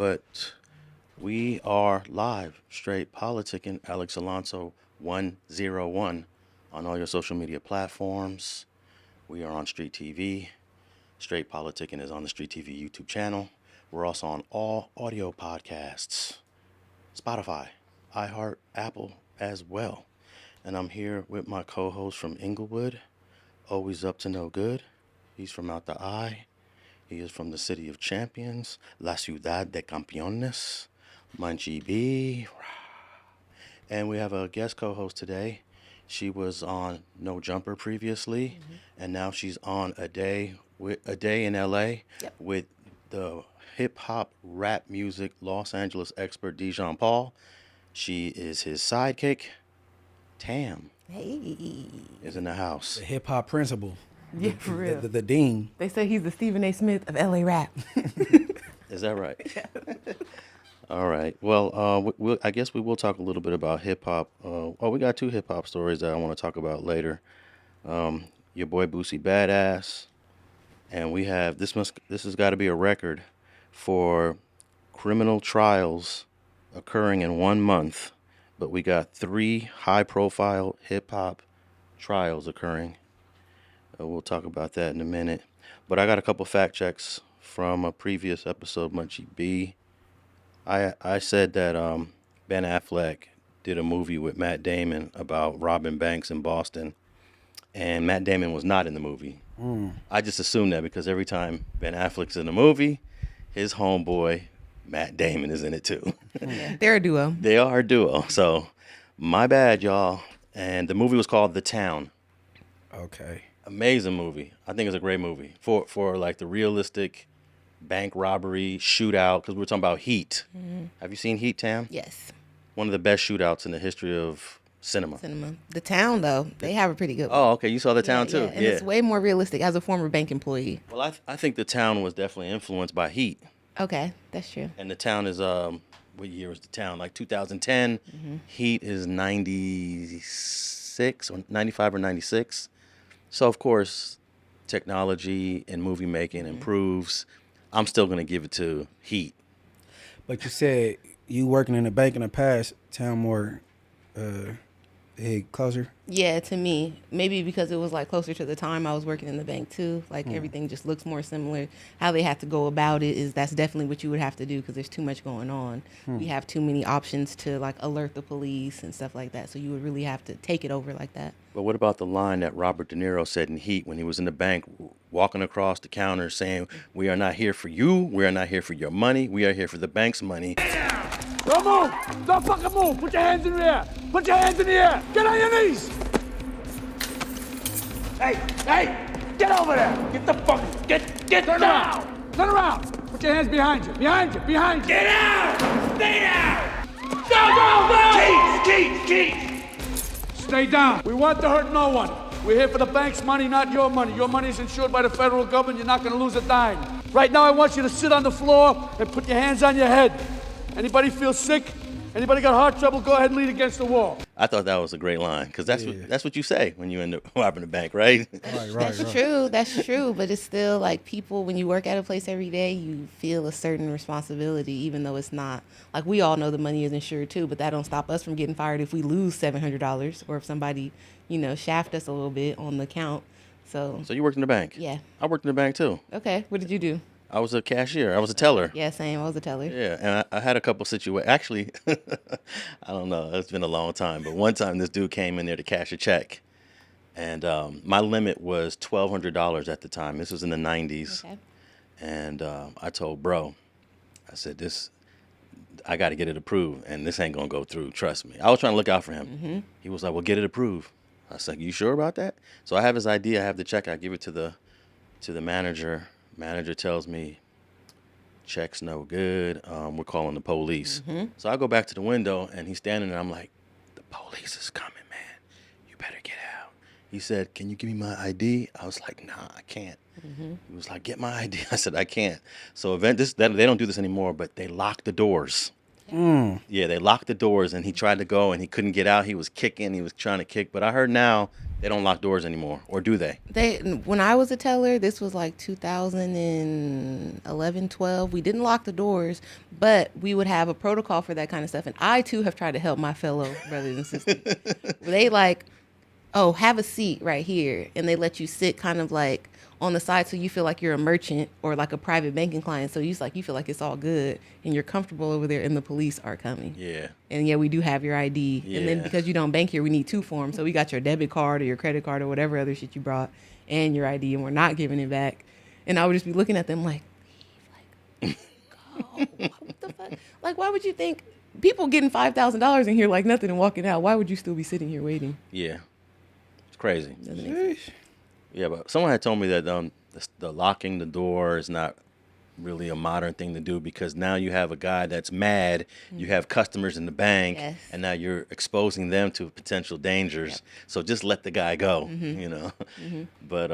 but we are live, straight politicking. Alex Alonso 101 on all your social media platforms. We are on Street TV. Straight Politicking is on the Street TV YouTube channel. We're also on all audio podcasts, Spotify, iHeart, Apple as well. And I'm here with my co-host from Inglewood, always up to no good. He's from out the eye. He is from the city of champions, La Ciudad de Campeones, Munchie B. And we have a guest co-host today. She was on No Jumper previously, and now she's on A Day in LA with the hip hop rap music Los Angeles expert Dijon Paul. She is his sidekick. Tam is in the house. The hip hop principal. Yeah, for real. The dean. They say he's the Stephen A. Smith of LA rap. Is that right? All right. Well, I guess we will talk a little bit about hip hop. We got two hip hop stories that I want to talk about later. Your boy Boosie Badazz, and we have this has got to be a record for criminal trials occurring in 1 month, but we got 3 high-profile hip hop trials occurring. We'll talk about that in a minute. But I got a couple fact checks from a previous episode, Munchie B. I said that Ben Affleck did a movie with Matt Damon about robbing banks in Boston, and Matt Damon was not in the movie. I just assumed that because every time Ben Affleck's in a movie, his homeboy, Matt Damon, is in it too. Yeah, they're a duo. They are a duo. So, my bad, y'all. And the movie was called The Town. Okay. Amazing movie. I think it's a great movie for like the realistic bank robbery shootout, because we're talking about Heat. Have you seen Heat, Tam? Yes. One of the best shootouts in the history of cinema. The Town, though, they have a pretty good one. Oh, okay. You saw The Town, too? Yeah. And it's way more realistic as a former bank employee. Well, I think The Town was definitely influenced by Heat. Okay, that's true. And The Town is, what year was The Town? Like 2010. Heat is 96 or 95 or 96. So, of course, technology and movie making improves. I'm still going to give it to Heat. But you said you working in a bank in the past, town more closer? Yeah, to me. Maybe because it was like closer to the time I was working in the bank too. Like everything just looks more similar. How they have to go about it is that's definitely what you would have to do because there's too much going on. We have too many options to like alert the police and stuff like that. So you would really have to take it over like that. But what about the line that Robert De Niro said in Heat when he was in the bank walking across the counter saying, "We are not here for you. We are not here for your money. We are here for the bank's money." Don't move! Don't fucking move! Put your hands in the air! Put your hands in the air! Get on your knees! Hey! Get over there! Get the fuck... Get Turn down! Turn around! Put your hands behind you! Behind you! Get out! Stay down! Go! Keith! Stay down. We want to hurt no one. We're here for the bank's money, not your money. Your money is insured by the federal government. You're not going to lose a dime. Right now, I want you to sit on the floor and put your hands on your head. Anybody feel sick? Anybody got heart trouble? Go ahead and lean against the wall. I thought that was a great line because that's what you say when you end up robbing the bank, right? That's true. That's true. But it's still like people, when you work at a place every day, you feel a certain responsibility, even though it's not. Like we all know the money is insured too, but that don't stop us from getting fired if we lose $700 or if somebody, shaft us a little bit on the count. So you worked in the bank? Yeah. I worked in the bank too. Okay. What did you do? I was a cashier. I was a teller. Yeah, same. I was a teller. Yeah, and I had a couple situations. Actually, I don't know. It's been a long time. But one time this dude came in there to cash a check. And my limit was $1,200 at the time. This was in the 90s. Okay. And I told bro, I said, I got to get it approved. And this ain't going to go through. Trust me. I was trying to look out for him. He was like, well, get it approved. I was like, you sure about that? So I have his ID. I have the check. I give it to the manager. Manager tells me, check's no good. We're calling the police. So I go back to the window, and he's standing there. I'm like, the police is coming, man. You better get out. He said, can you give me my ID? I was like, nah, I can't. He was like, get my ID. I said, I can't. So they don't do this anymore, but they locked the doors. Yeah, they locked the doors, and he tried to go, and he couldn't get out. He was kicking. He was trying to kick. But I heard now They don't lock doors anymore, or do they? When I was a teller, this was like 2011, 12. We didn't lock the doors, but we would have a protocol for that kind of stuff. And I too have tried to help my fellow brothers and sisters. They like, oh, have a seat right here, and they let you sit kind of like on the side, so you feel like you're a merchant or like a private banking client. So you feel like it's all good and you're comfortable over there, and the police are coming. Yeah. And yeah, we do have your ID. Yeah. And then because you don't bank here, we need 2 forms. So we got your debit card or your credit card or whatever other shit you brought, and your ID, and we're not giving it back. And I would just be looking at them like, go. What the fuck? Like, why would you think people getting $5,000 in here like nothing and walking out? Why would you still be sitting here waiting? Yeah. It's crazy. Doesn't make sense. Yeah, but someone had told me that the locking the door is not really a modern thing to do, because now you have a guy that's mad, you have customers in the bank, Yes. and now you're exposing them to potential dangers. Yep. So just let the guy go, you know. But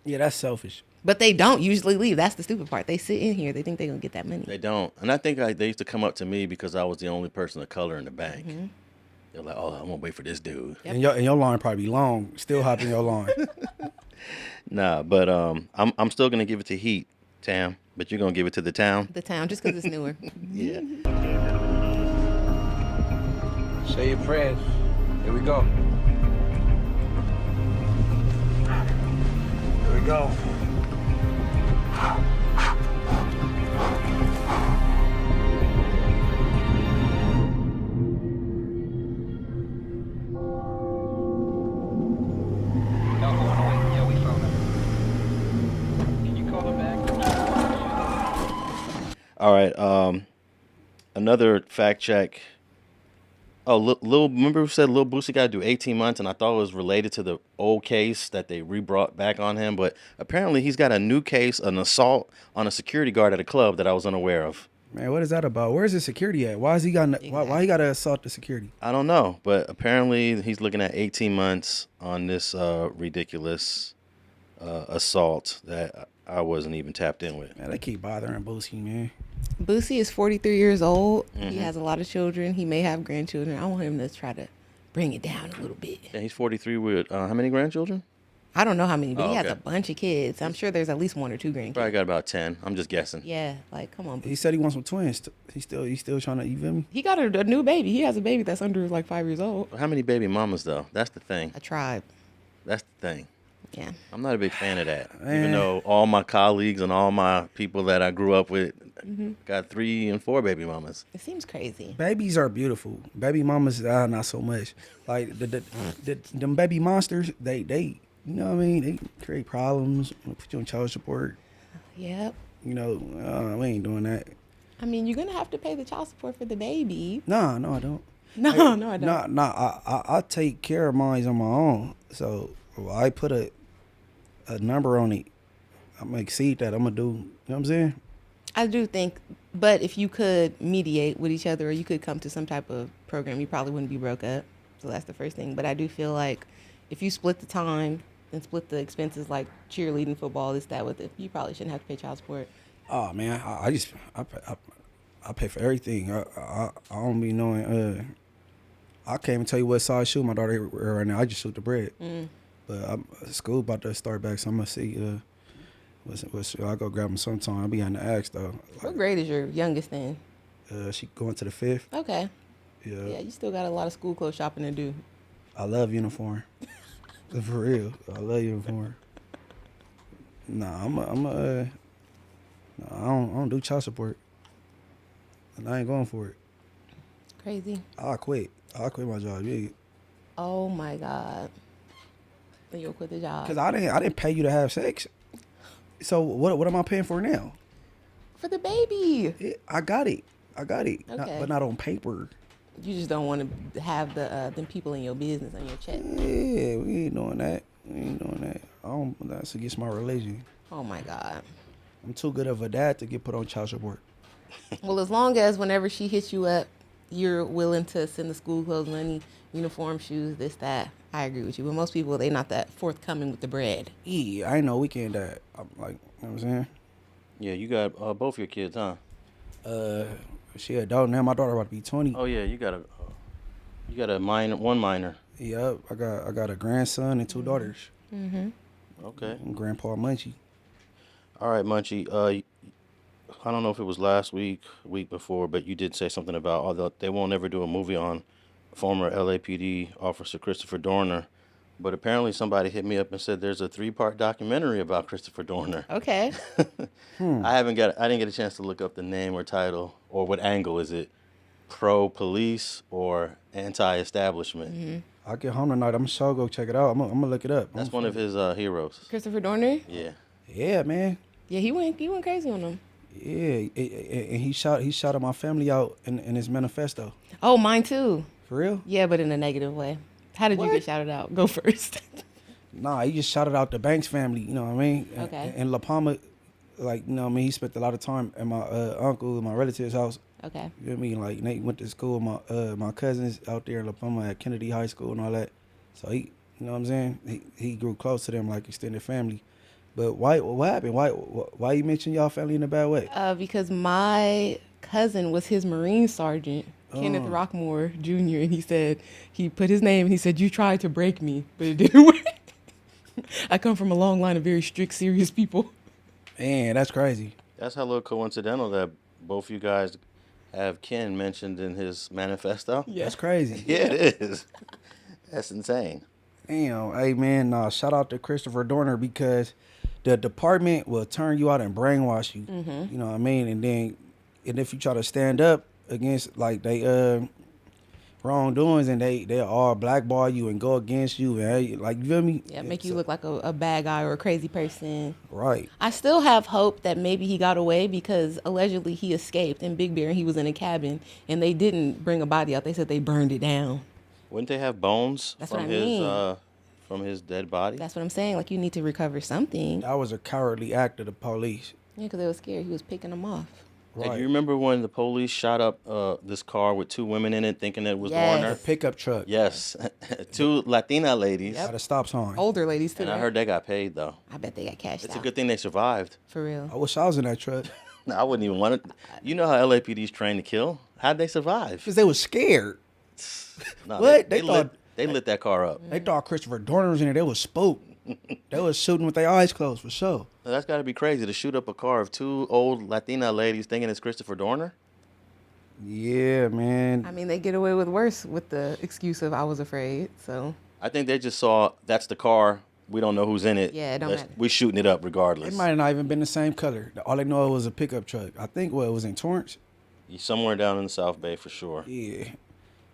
Yeah, that's selfish. But they don't usually leave. That's the stupid part. They sit in here. They think they're going to get that money. they don't. And I think they used to come up to me because I was the only person of color in the bank. They're like, "Oh, I'm gonna wait for this dude." Yep. And your line probably be long. Still hopping your line. Nah, but I'm still gonna give it to Heat, Tam. But you're gonna give it to the town. The town, just because it's newer. Yeah. Say your prayers. Here we go. Here we go. Yeah, we found him. Can you call him back? All right. Another fact check. Oh, remember who said Lil Boosie got to do 18 months, and I thought it was related to the old case that they re-brought back on him, but apparently he's got a new case, an assault on a security guard at a club that I was unaware of. Man, what is that about? Where's the security at? Why is he got? Why he got to assault the security? I don't know, but apparently he's looking at 18 months on this ridiculous assault that I wasn't even tapped in with. Man, they keep bothering Boosie, man. Boosie is 43 years old. He has a lot of children. He may have grandchildren. I want him to try to bring it down a little bit. Yeah, he's 43 with how many grandchildren? I don't know how many, but Oh, he has okay. a bunch of kids. I'm sure there's at least 1 or 2 grandkids. Probably got about 10. I'm just guessing. Yeah, like, come on. He Boosie. said he wants some twins. He's still trying to, you feel me? He got a new baby. He has a baby that's under like 5 years old. How many baby mamas, though? That's the thing. A tribe. That's the thing. Yeah. I'm not a big fan of that. Man. Even though all my colleagues and all my people that I grew up with got 3 and 4 baby mamas. It seems crazy. Babies are beautiful. Baby mamas, not so much. Like them baby monsters, they you know what I mean? They create problems. Put you on child support. Yep. You know, we ain't doing that. I mean, you're going to have to pay the child support for the baby. No, I don't. No, no, I don't. I take care of mine on my own. So I put a number on it. I'm gonna exceed that. I'm gonna do. You know what I'm saying? I do think, but if you could mediate with each other or you could come to some type of program, you probably wouldn't be broke up. So that's the first thing. But I do feel like if you split the time and split the expenses like cheerleading, football, this, that with it, you probably shouldn't have to pay child support. Oh man, I pay for everything. I don't be knowing. I can't even tell you what size shoe my daughter wear right now. I just shoot the bread. But school about to start back, so I'm gonna see. I'll go grab them sometime. I'll be on the axe though. What grade is your youngest in? She going to the 5th. Okay. Yeah. Yeah, you still got a lot of school clothes shopping to do. I love uniform. For real, I love uniform. Nah, I don't do child support. And I ain't going for it. Crazy. I'll quit my job. Yeah. Oh my God. Then you'll quit the job. Cause I didn't pay you to have sex. So what am I paying for now? For the baby. I got it. Okay. But not on paper. You just don't want to have them people in your business on your check. Yeah, we ain't doing that. That's against my religion. Oh my God. I'm too good of a dad to get put on child support. Well, as long as whenever she hits you up, you're willing to send the school clothes money, uniform, shoes, this, that, I agree with you. But most people, they not that forthcoming with the bread. Yeah, I ain't no weekend dad. I'm like, you know what I'm saying? Yeah, you got both your kids, huh? She adult now. My daughter about to be 20. Oh yeah, you got a minor, one minor. Yep, I got a grandson and two daughters. Okay. And Grandpa Munchie. All right, Munchie. I don't know if it was last week, week before, but you did say something about although they won't ever do a movie on former LAPD officer Christopher Dorner, but apparently somebody hit me up and said there's a 3-part documentary about Christopher Dorner. Okay. I didn't get a chance to look up the name or title or what angle is it, pro police or anti-establishment. I get home tonight. I'm sure go check it out. I'm gonna look it up. That's one of his heroes. Christopher Dorner? Yeah. Yeah, man. Yeah, he went crazy on him. Yeah, and he shot my family out in his manifesto. Oh, mine too. For real? Yeah, but in a negative way. How did you get shouted out? Go first. Nah, he just shouted out the Banks family. You know what I mean? Okay. And La Palma, like, you know what I mean. He spent a lot of time at my uncle and my relatives' house. Okay. You know what I mean? Like, Nate went to school. My cousins out there in La Palma at Kennedy High School and all that. So he, you know what I'm saying? He grew close to them like extended family. But why? What happened? Why you mention y'all family in a bad way? Because my cousin was his Marine sergeant, Kenneth Rockmore Jr., and he said, he put his name and he said, you tried to break me, but it didn't work. I come from a long line of very strict, serious people. Man, that's crazy. That's hella coincidental that both you guys have Ken mentioned in his manifesto. Yeah. That's crazy. Yeah, it is. That's insane. Damn, hey man, shout out to Christopher Dorner because the department will turn you out and brainwash you. You know what I mean? And if you try to stand up against like they wrongdoings and they all blackball you and go against you and hey, like you feel me? Yeah, make you look like a bad guy or a crazy person. Right. I still have hope that maybe he got away because allegedly he escaped in Big Bear and he was in a cabin and they didn't bring a body out. They said they burned it down. Wouldn't they have bones That's from what I mean. from his dead body? That's what I'm saying. Like, you need to recover something. That was a cowardly act of the police. Yeah, because they were scared. He was picking them off. Hey, Right. do you remember when the police shot up this car with 2 women in it, thinking it was Yes. Warner? The pickup truck. Yes, 2 Latina ladies. Got a stop sign. Older ladies, too. And I right? heard they got paid though. I bet they got cashed It's out. a good thing they survived. For real. I wish I was in that truck No, I wouldn't even want to. You know how LAPD's trained to kill? How'd they survive? because they was scared. No, What? They, They they lit that car up. They thought Christopher Dorner was in there. They was spooked. They was shooting with their eyes closed for sure. Now, that's got to be crazy to shoot up a car of 2 old Latina ladies thinking it's Christopher Dorner. Yeah, man. I mean, they get away with worse with the excuse of I was afraid. So, I think they just saw that's the car. We don't know who's in it. Yeah, it don't matter. We shooting it up It regardless. might have not even been the same color. All they know it was a pickup truck. I think it was in Torrance. Somewhere down in the South Bay for sure. Yeah,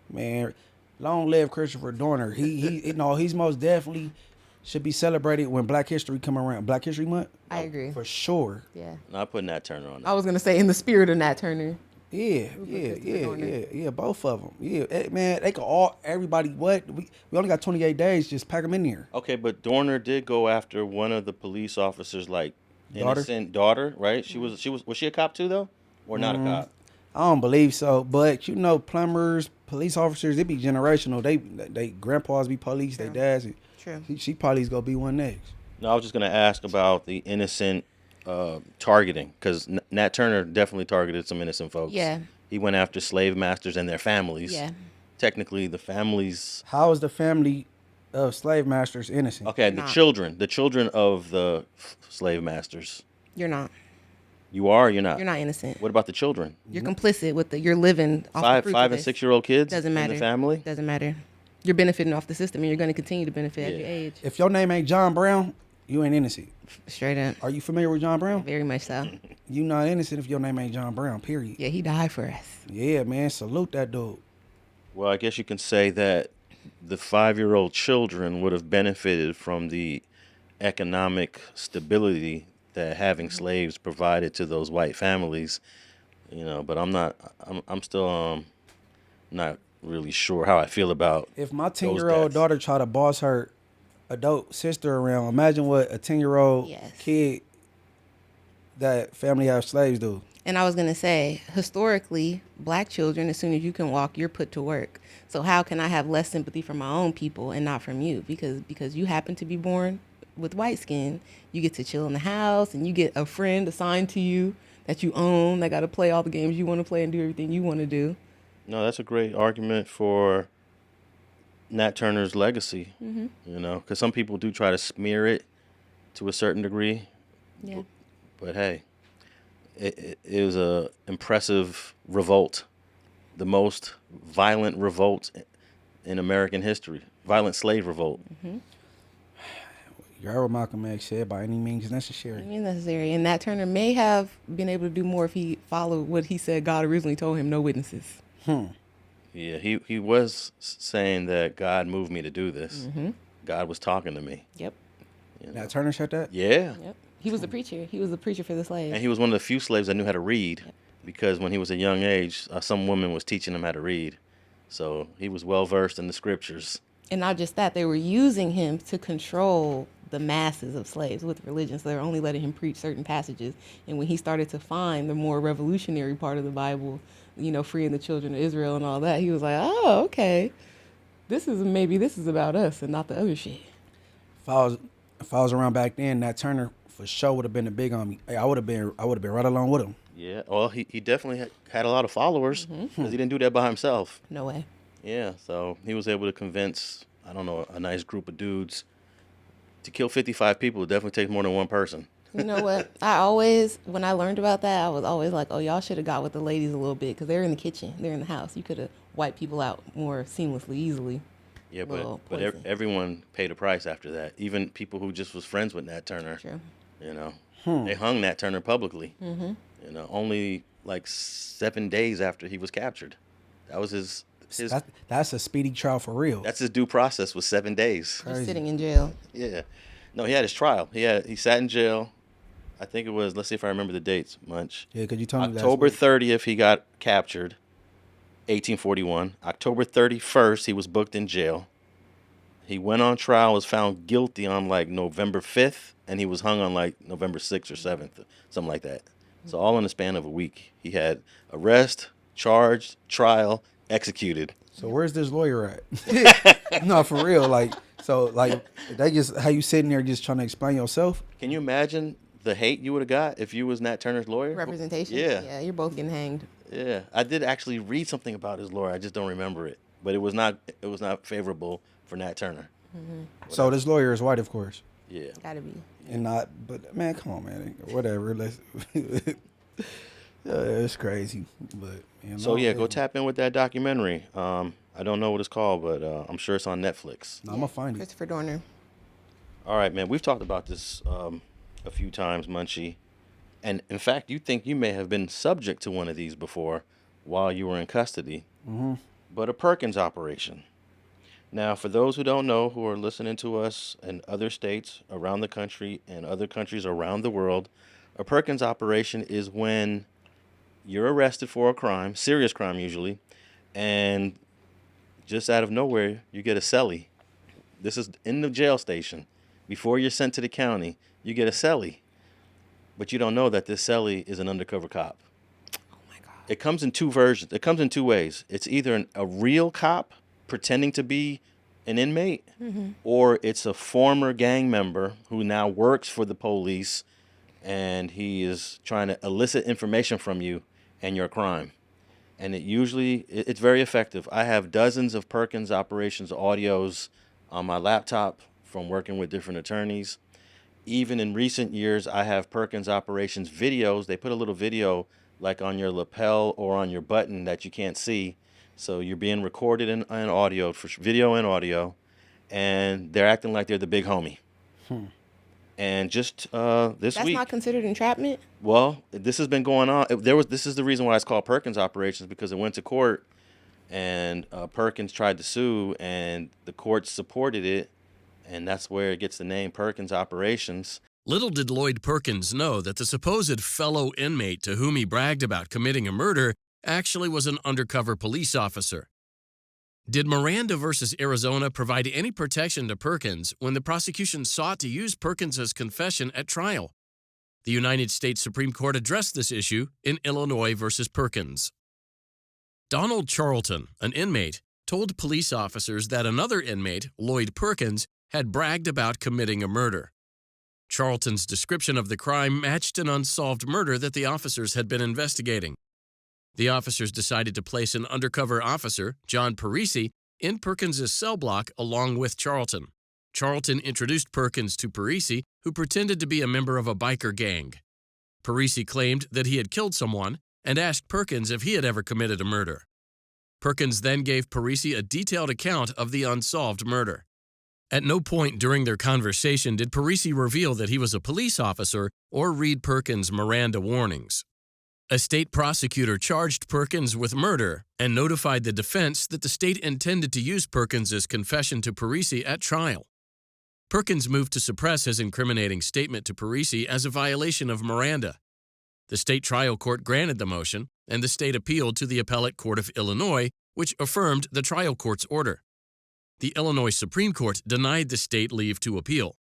man. Long live Christopher Dorner. He's most definitely should be celebrated when Black History come around. Black History Month. I agree. For sure. Yeah. No, I put Nat Turner on that. I was going to say, in the spirit of Nat Turner. Yeah, both of them. Yeah, man, they could all, everybody, what? We only got 28 days, just pack them in there. Okay, but Dorner did go after one of the police officers, like Daughter? innocent daughter, right? Was she a cop too though, or not a cop? I don't believe so, but you know, plumbers, police officers, it be generational. They grandpas be police, they dads. And True. She probably's gonna be one next. No, I was just gonna ask about the innocent targeting, because Nat Turner definitely targeted some innocent folks. Yeah. He went after slave masters and their families. Yeah. Technically, the families. How is the family of slave masters innocent? Okay, Not. the children of the slave masters. You're not. You are, or you're not. You're not innocent. What about the children? You're complicit with you're living off the Five fruits and of this. 6-year-old kids Doesn't matter. in the family. Doesn't matter. You're benefiting off the system, and you're going to continue to benefit at your Yeah. age. If your name ain't John Brown, you ain't innocent. Straight up. Are you familiar with John Brown? Very much so. You not innocent if your name ain't John Brown, period. Yeah, he died for us. Yeah, man, salute that dude. Well, I guess you can say that the 5-year-old children would have benefited from the economic stability that having slaves provided to those white families, you know. But I'm still not really sure how I feel about. If my those 10-year-old deaths. daughter try to boss her adult sister around, imagine what a 10-year-old Yes. kid that family have slaves do. And I was going to say, historically, black children, as soon as you can walk, you're put to work. So how can I have less sympathy for my own people and not from you? Because you happen to be born with white skin, you get to chill in the house and you get a friend assigned to you that you own, that got to play all the games you want to play and do everything you want to do. No, that's a great argument for Nat Turner's legacy, you know, because some people do try to smear it to a certain degree. Yeah. But hey, it was a impressive revolt, the most violent revolt in American history, violent slave revolt. You heard what Malcolm X said, by any means necessary. I mean, necessary. And Nat Turner may have been able to do more if he followed what he said God originally told him, no witnesses. Yeah, he was saying that God moved me to do this. God was talking to me. Yep. You know? Nat Turner said that? Yeah. Yep. He was the preacher. He was the preacher for the slaves. And he was one of the few slaves that knew how to read, because when he was a young age, some woman was teaching him how to read. So he was well versed in the scriptures. And not just that, they were using him to control the masses of slaves with religion. So they were only letting him preach certain passages. And when he started to find the more revolutionary part of the Bible, you know, freeing the children of Israel and all that, he was like, oh, okay. This is about us and not the other shit. If I was around back then, Nat Turner for sure would have been a big on me. Hey, I would have been right along with him. Yeah, well, he definitely had a lot of followers, because he didn't do that by himself. No way. Yeah, so he was able to convince, I don't know, a nice group of dudes to kill 55 people. It definitely takes more than one person. You know what? When I learned about that, I was always like, oh, y'all should have got with the ladies a little bit, because they're in the kitchen. They're in the house. You could have wiped people out more seamlessly, easily. Yeah, Little but poison. everyone paid a price after that. Even people who just was friends with Nat Turner. True. You know, they hung Nat Turner publicly. You know, only like 7 days after he was captured. That was his That's a speedy trial for real. that's his due process, was 7 days. Just sitting in jail. Yeah. No, he had his trial. He sat in jail. I think it was, let's see if I remember the dates, Munch. Yeah, could you tell me October 30th, he got captured, 1841. October 31st, he was booked in jail. He went on trial, was found guilty on like November 5th, and he was hung on like November 6th or 7th, something like that. So all in the span of a week. He had arrest, charged, trial, executed. So where's this lawyer at? No, for real. Like, so like they just, how you sitting there just trying to explain yourself? Can you imagine the hate you would have got if you was Nat Turner's lawyer? Representation. Yeah. Yeah, you're both getting hanged. Yeah. I did actually read something about his lawyer. I just don't remember it. But it was not favorable for Nat Turner. So this lawyer is white, of course. Yeah. Gotta be. And not, but man, come on, man. Whatever. Let's. It's crazy, but you know, So yeah, go tap in with that documentary. I don't know what it's called, but I'm sure it's on Netflix. I'm gonna find it. Christopher Dorner. All right, man. We've talked about this a few times, Munchie. And in fact, you think you may have been subject to one of these before while you were in custody. But a Perkins operation. Now, for those who don't know, who are listening to us in other states around the country and other countries around the world, a Perkins operation is when you're arrested for a crime, serious crime usually, and just out of nowhere, you get a cellie. This is in the jail station. Before you're sent to the county, you get a cellie. But you don't know that this cellie is an undercover cop. Oh my God. It comes in two versions. It comes in two ways. It's either a real cop pretending to be an inmate, or it's a former gang member who now works for the police, and he is trying to elicit information from you and your crime. And it's very effective. I have dozens of Perkins operations audios on my laptop from working with different attorneys. Even in recent years, I have Perkins operations videos. They put a little video like on your lapel or on your button that you can't see. So you're being recorded in audio, for video and audio, and they're acting like they're the big homie. And just this That's week, not considered entrapment? well, this has been going on. This is the reason why it's called Perkins operations, because it went to court, and Perkins tried to sue, and the court supported it, and that's where it gets the name Perkins operations. Little did Lloyd Perkins know that the supposed fellow inmate to whom he bragged about committing a murder actually was an undercover police officer. Did Miranda versus Arizona provide any protection to Perkins when the prosecution sought to use Perkins' confession at trial? The United States Supreme Court addressed this issue in Illinois versus Perkins. Donald Charlton, an inmate, told police officers that another inmate, Lloyd Perkins, had bragged about committing a murder. Charlton's description of the crime matched an unsolved murder that the officers had been investigating. The officers decided to place an undercover officer, John Parisi, in Perkins' cell block along with Charlton. Charlton introduced Perkins to Parisi, who pretended to be a member of a biker gang. Parisi claimed that he had killed someone and asked Perkins if he had ever committed a murder. Perkins then gave Parisi a detailed account of the unsolved murder. At no point during their conversation did Parisi reveal that he was a police officer or read Perkins' Miranda warnings. A state prosecutor charged Perkins with murder and notified the defense that the state intended to use Perkins' confession to Parisi at trial. Perkins moved to suppress his incriminating statement to Parisi as a violation of Miranda. The state trial court granted the motion, and the state appealed to the appellate court of Illinois, which affirmed the trial court's order. The Illinois Supreme Court denied the state leave to appeal.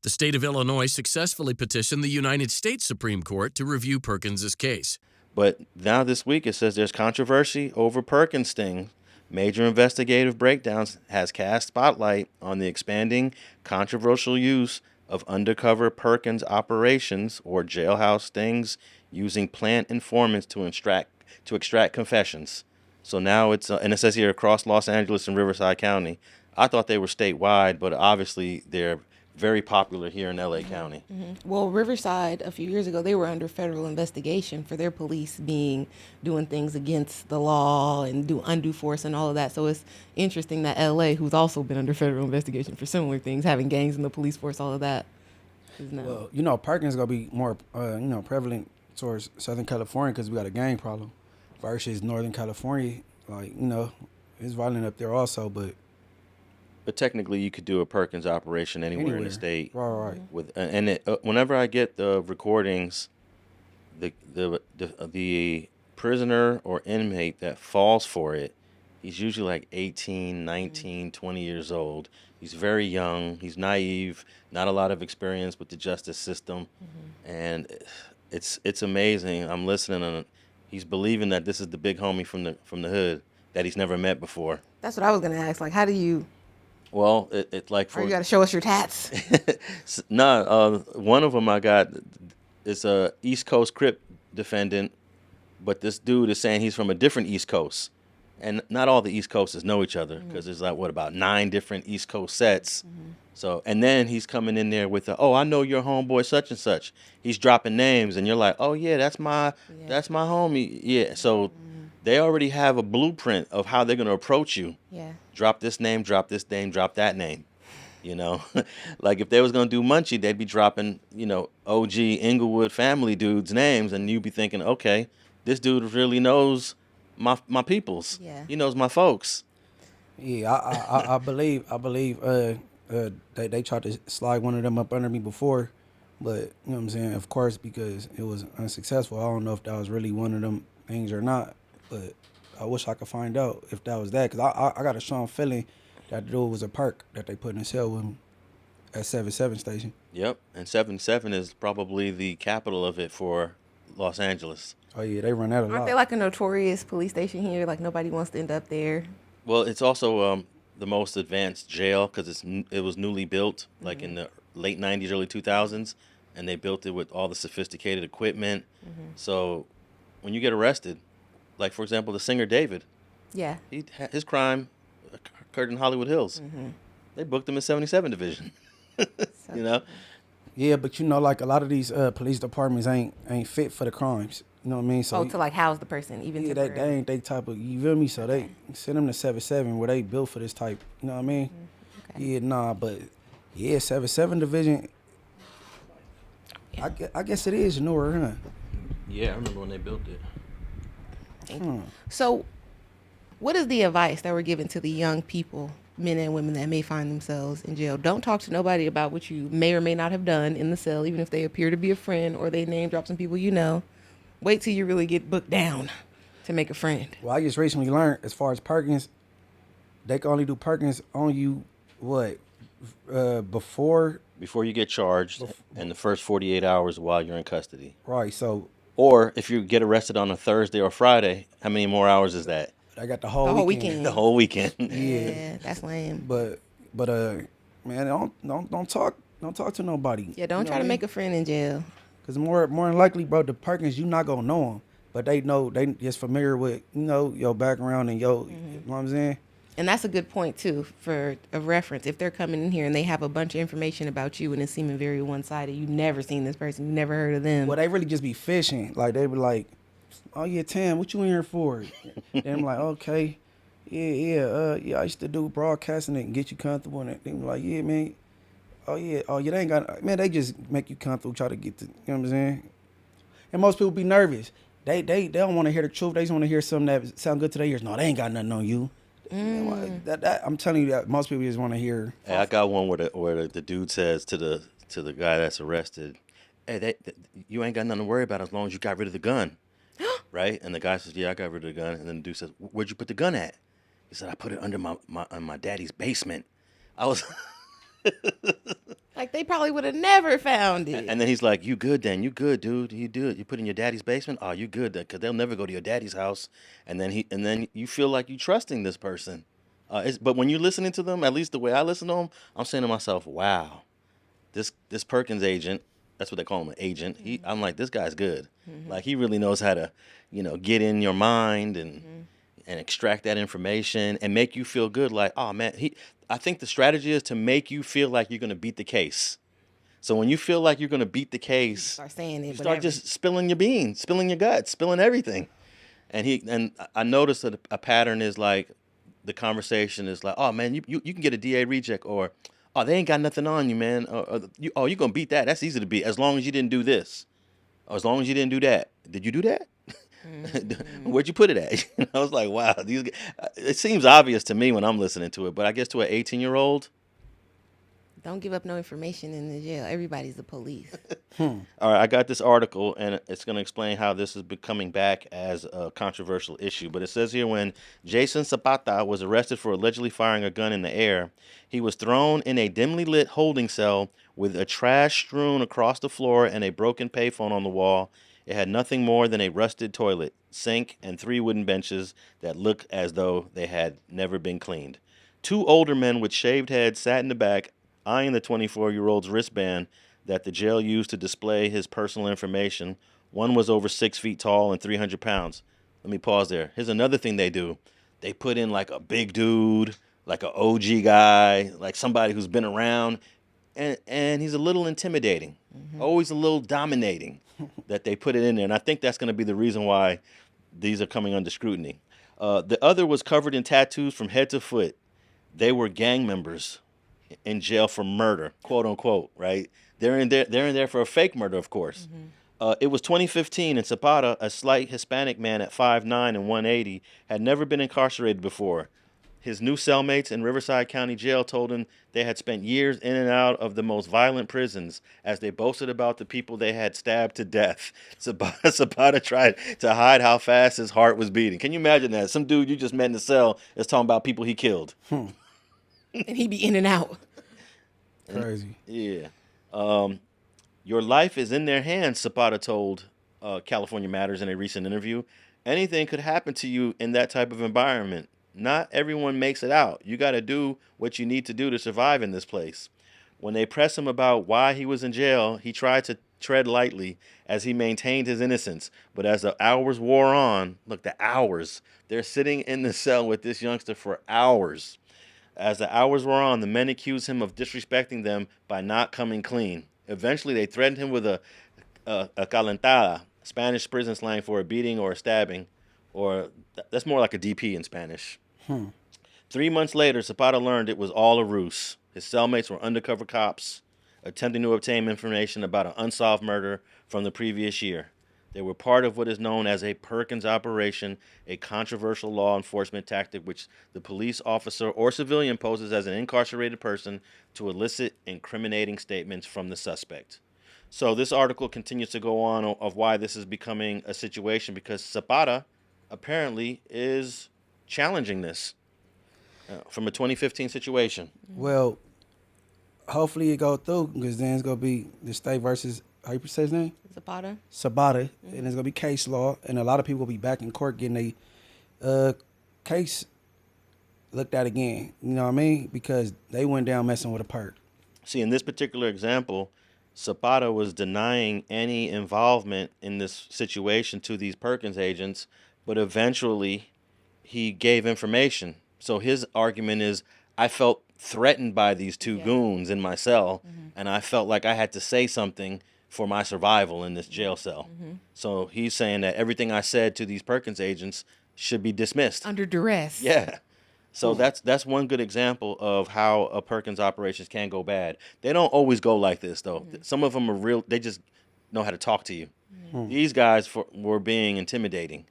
The state of Illinois successfully petitioned the United States Supreme Court to review Perkins' case. But now this week it says there's controversy over Perkins' sting. Major investigative breakdowns has cast spotlight on the expanding controversial use of undercover Perkins operations or jailhouse stings using plant informants to extract confessions. So now it's and it says here across Los Angeles and Riverside County. I thought they were statewide, but obviously they're very popular here in LA County. Well, Riverside, a few years ago, they were under federal investigation for their police doing things against the law and undue force and all of that. So it's interesting that LA, who's also been under federal investigation for similar things, having gangs in the police force, all of that, is now. Well, Perkins gonna be more, prevalent towards Southern California because we got a gang problem, versus Northern California. It's violent up there also, but technically, you could do a Perkins operation anywhere in the state. Right. Whenever I get the recordings, the prisoner or inmate that falls for it, he's usually like 18, 19, 20 years old. He's very young. He's naive. Not a lot of experience with the justice system, and it's amazing. I'm listening, and he's believing that this is the big homie from the hood that he's never met before. That's what I was gonna ask. Like, how do you? Well, it's like for Or you got to show us your tats. one of them I got is a East Coast Crip defendant, but this dude is saying he's from a different East Coast, and not all the East Coasters know each other because there's like about 9 different East Coast sets. So, and then he's coming in there with I know your homeboy such and such. He's dropping names, and you're like, oh yeah, that's my homie. Yeah, so. They already have a blueprint of how they're going to approach you. Yeah. Drop this name, drop that name. Like if they was going to do Munchie, they'd be dropping, OG Inglewood family dudes' names, and you'd be thinking, okay, this dude really knows my peoples. Yeah. He knows my folks. Yeah, I believe they tried to slide one of them up under me before, but you know what I'm saying, of course, because it was unsuccessful. I don't know if that was really one of them things or not. But I wish I could find out if that was that, because I got a strong feeling that the dude was a perk that they put in the cell with him at 7-7 station. Yep, and 7-7 is probably the capital of it for Los Angeles. Oh yeah, they run that a lot. Aren't they like a notorious police station here? Like nobody wants to end up there. Well, it's also the most advanced jail because it was newly built, like in the late 90s, early 2000s, and they built it with all the sophisticated equipment. So when you get arrested, like, for example, the singer David. Yeah. His crime occurred in Hollywood Hills. They booked him in 77 Division. Yeah, but like a lot of these police departments ain't fit for the crimes. You know what I mean? So to like house the person, even yeah, they ain't they type of, you feel me? So they send them to 7-7 where they built for this type. You know what I mean? Okay. Yeah, but 7-7 Division. I guess it is newer, huh? Yeah, I remember when they built it. So, what is the advice that we're giving to the young people, men and women that may find themselves in jail? Don't talk to nobody about what you may or may not have done in the cell, even if they appear to be a friend or they name drop some people you know. Wait till you really get booked down to make a friend. Well, I just recently learned, as far as Perkins, they can only do Perkins on you, before you get charged and the first 48 hours while you're in custody. Right, so. Or if you get arrested on a Thursday or Friday, how many more hours is that? I got the whole weekend. The whole weekend. Yeah, that's lame. But man, don't talk to nobody. Yeah, don't try to make a friend in jail. Cause more than likely, bro, the Perkins, you not gonna know them, but they know, they just familiar with your background and you know what I'm saying. And that's a good point too for a reference. If they're coming in here and they have a bunch of information about you and it's seeming very one-sided, you've never seen this person, you've never heard of them. Well, they really just be fishing. Like they be like, "Oh yeah, Tam, what you in here for?" And I'm like, "Okay, yeah. I used to do broadcasting and get you comfortable." And they be like, "Yeah, man. Oh yeah, they ain't got man. They just make you comfortable, try to get the, you know what I'm saying." And most people be nervous. They don't want to hear the truth. They just want to hear something that sound good to their ears. No, they ain't got nothing on you. That I'm telling you that most people just want to hear. Hey, I got one where the dude says to the guy that's arrested, "Hey, you ain't got nothing to worry about as long as you got rid of the gun." Right? And the guy says, "Yeah, I got rid of the gun." And then the dude says, "Where'd you put the gun at?" He said, "I put it under my daddy's basement." I was Like they probably would have never found it. And then he's like, "You good then? You good, dude? You do it? You put it in your daddy's basement? Oh, you good? Because they'll never go to your daddy's house." And then you feel like you trusting this person. But when you're listening to them, at least the way I listen to them, I'm saying to myself, "Wow, this Perkins agent, that's what they call him, an agent. I'm like, this guy's good. Like he really knows how to, get in your mind and extract that information and make you feel good. Like, oh man, I think the strategy is to make you feel like you're gonna beat the case. So when you feel like you're gonna beat the case, Start saying it. you start just spilling your beans, spilling your guts, spilling everything. And I noticed that a pattern is like the conversation is like, oh man, you can get a DA reject, or oh they ain't got nothing on you, man. Or you gonna beat that. That's easy to beat as long as you didn't do this, or as long as you didn't do that. Did you do that? Where'd you put it at? I was like, wow, it seems obvious to me when I'm listening to it, but I guess to an 18-year-old. Don't give up no information in the jail. Everybody's the police. All right, I got this article, and it's going to explain how this is becoming back as a controversial issue. But it says here, when Jason Zapata was arrested for allegedly firing a gun in the air, he was thrown in a dimly lit holding cell with a trash strewn across the floor and a broken payphone on the wall. It had nothing more than a rusted toilet, sink, and 3 wooden benches that looked as though they had never been cleaned. 2 older men with shaved heads sat in the back, eyeing the 24-year-old's wristband that the jail used to display his personal information. One was over 6 feet tall and 300 pounds. Let me pause there. Here's another thing they do. They put in like a big dude, like an OG guy, like somebody who's been around, and he's a little intimidating, always a little dominating, that they put it in there. And I think that's going to be the reason why these are coming under scrutiny. The other was covered in tattoos from head to foot. They were gang members in jail for murder, quote unquote, right? They're in there for a fake murder, of course. It was 2015, and Zapata, a slight Hispanic man at 5'9" and 180, had never been incarcerated before. His new cellmates in Riverside County Jail told him they had spent years in and out of the most violent prisons as they boasted about the people they had stabbed to death. Zapata tried to hide how fast his heart was beating. Can you imagine that? Some dude you just met in the cell is talking about people he killed. And he be in and out. Crazy. Yeah. Your life is in their hands, Zapata told California Matters in a recent interview. Anything could happen to you in that type of environment. Not everyone makes it out. You got to do what you need to do to survive in this place. When they pressed him about why he was in jail, he tried to tread lightly as he maintained his innocence. But as the hours wore on, look, the hours, they're sitting in the cell with this youngster for hours. As the hours wore on, the men accused him of disrespecting them by not coming clean. Eventually, they threatened him with a calentada, Spanish prison slang for a beating or a stabbing, or that's more like a DP in Spanish. 3 months later, Zapata learned it was all a ruse. His cellmates were undercover cops attempting to obtain information about an unsolved murder from the previous year. They were part of what is known as a Perkins operation, a controversial law enforcement tactic which the police officer or civilian poses as an incarcerated person to elicit incriminating statements from the suspect. So this article continues to go on of why this is becoming a situation, because Zapata apparently is challenging this from a 2015 situation. Well, hopefully it go through, because then it's gonna be the state versus, how you say his name? Zapata. Sabata, and it's gonna be case law, and a lot of people will be back in court getting a case looked at again. You know what I mean? Because they went down messing with a perk. See, in this particular example, Zapata was denying any involvement in this situation to these Perkins agents, but eventually he gave information So his argument is, I felt threatened by these two goons in my cell, and I felt like I had to say something for my survival in this jail cell. So he's saying that everything I said to these Perkins agents should be dismissed. Under duress. Yeah. So that's one good example of how a Perkins operations can go bad. They don't always go like this, though. Some of them are real. They just know how to talk to you. These guys were being intimidating,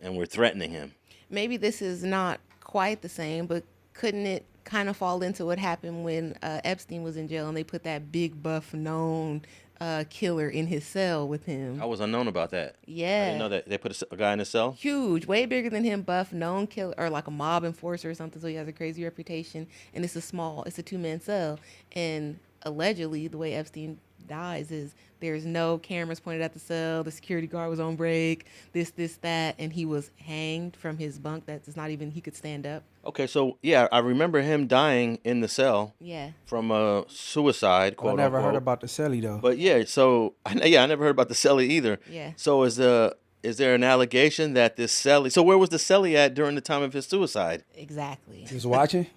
and were threatening him. Maybe this is not quite the same, but couldn't it kind of fall into what happened when Epstein was in jail and they put that big buff known killer in his cell with him? I was unknown about that. Yeah. I didn't know that they put a guy in his cell. Huge, way bigger than him, buff, known killer, or like a mob enforcer or something, so he has a crazy reputation. And it's a 2-man cell. And allegedly, the way Epstein dies is there's no cameras pointed at the cell, the security guard was on break, this, that, and he was hanged from his bunk. That's not even, he could stand up. Okay, so yeah, I remember him dying in the cell Yeah. from a suicide, I quote never unquote. heard about the celly though. But yeah, so I never heard about the celly either. Yeah. So is there an allegation that this celly? So where was the celly at during the time of his suicide? Exactly. Just watching.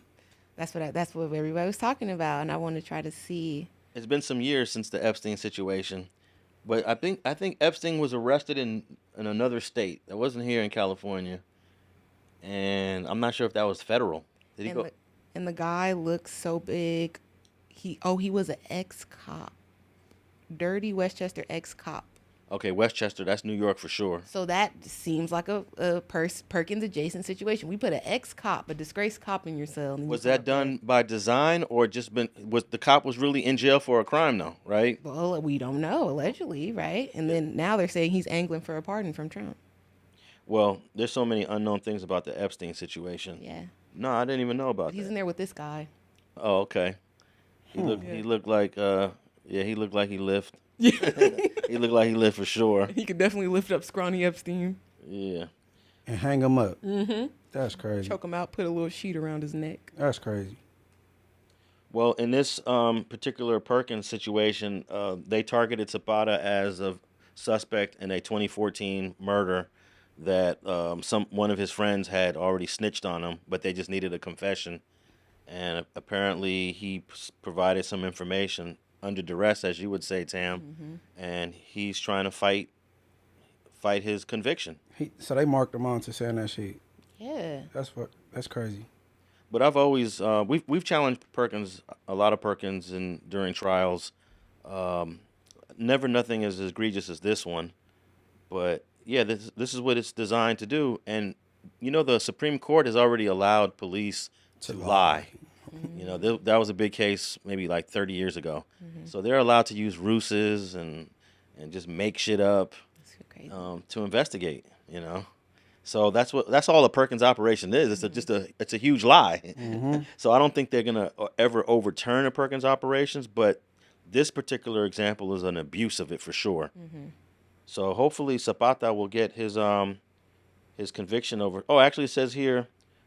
That's what everybody was talking about, and I want to try to see. It's been some years since the Epstein situation, but I think Epstein was arrested in another state that wasn't here in California, and I'm not sure if that was federal. Did he go? And the guy looks so big. He was an ex-cop, dirty Westchester ex-cop. Okay, Westchester, that's New York for sure. So that seems like a Perkins adjacent situation. We put an ex-cop, a disgraced cop in your cell. And Was that done by design, or was the cop was really in jail for a crime though, right? Well, we don't know, allegedly, right? And then now they're saying he's angling for a pardon from Trump. Well, there's so many unknown things about the Epstein situation. Yeah. No, I didn't even know about He's that. in there with this guy. Oh, okay. He looked like he looked like he lived. He looked like he lived for sure. He could definitely lift up scrawny Epstein, Yeah. And hang him up. Mm-hmm. That's crazy. choke him out, put a little sheet around his neck. That's crazy. Well, in this particular Perkins situation, they targeted Zapata as a suspect in a 2014 murder that one of his friends had already snitched on him, but they just needed a confession. And apparently he provided some information under duress, as you would say, Tam, and he's trying to fight his conviction. So they marked him on to saying that shit. Yeah. That's crazy. But I've always we've challenged Perkins, a lot of Perkins, during trials. Never nothing as egregious as this one, but yeah, this is what it's designed to do. And you know, the Supreme Court has already allowed police to lie. You know, that was a big case maybe like 30 years ago. So they're allowed to use ruses and just make shit up That's crazy. to investigate. You know, so that's all a Perkins operation is. It's a huge lie. So I don't think they're gonna ever overturn a Perkins operations, but this particular example is an abuse of it for sure. So hopefully Zapata will get his conviction over. Oh, actually, it says here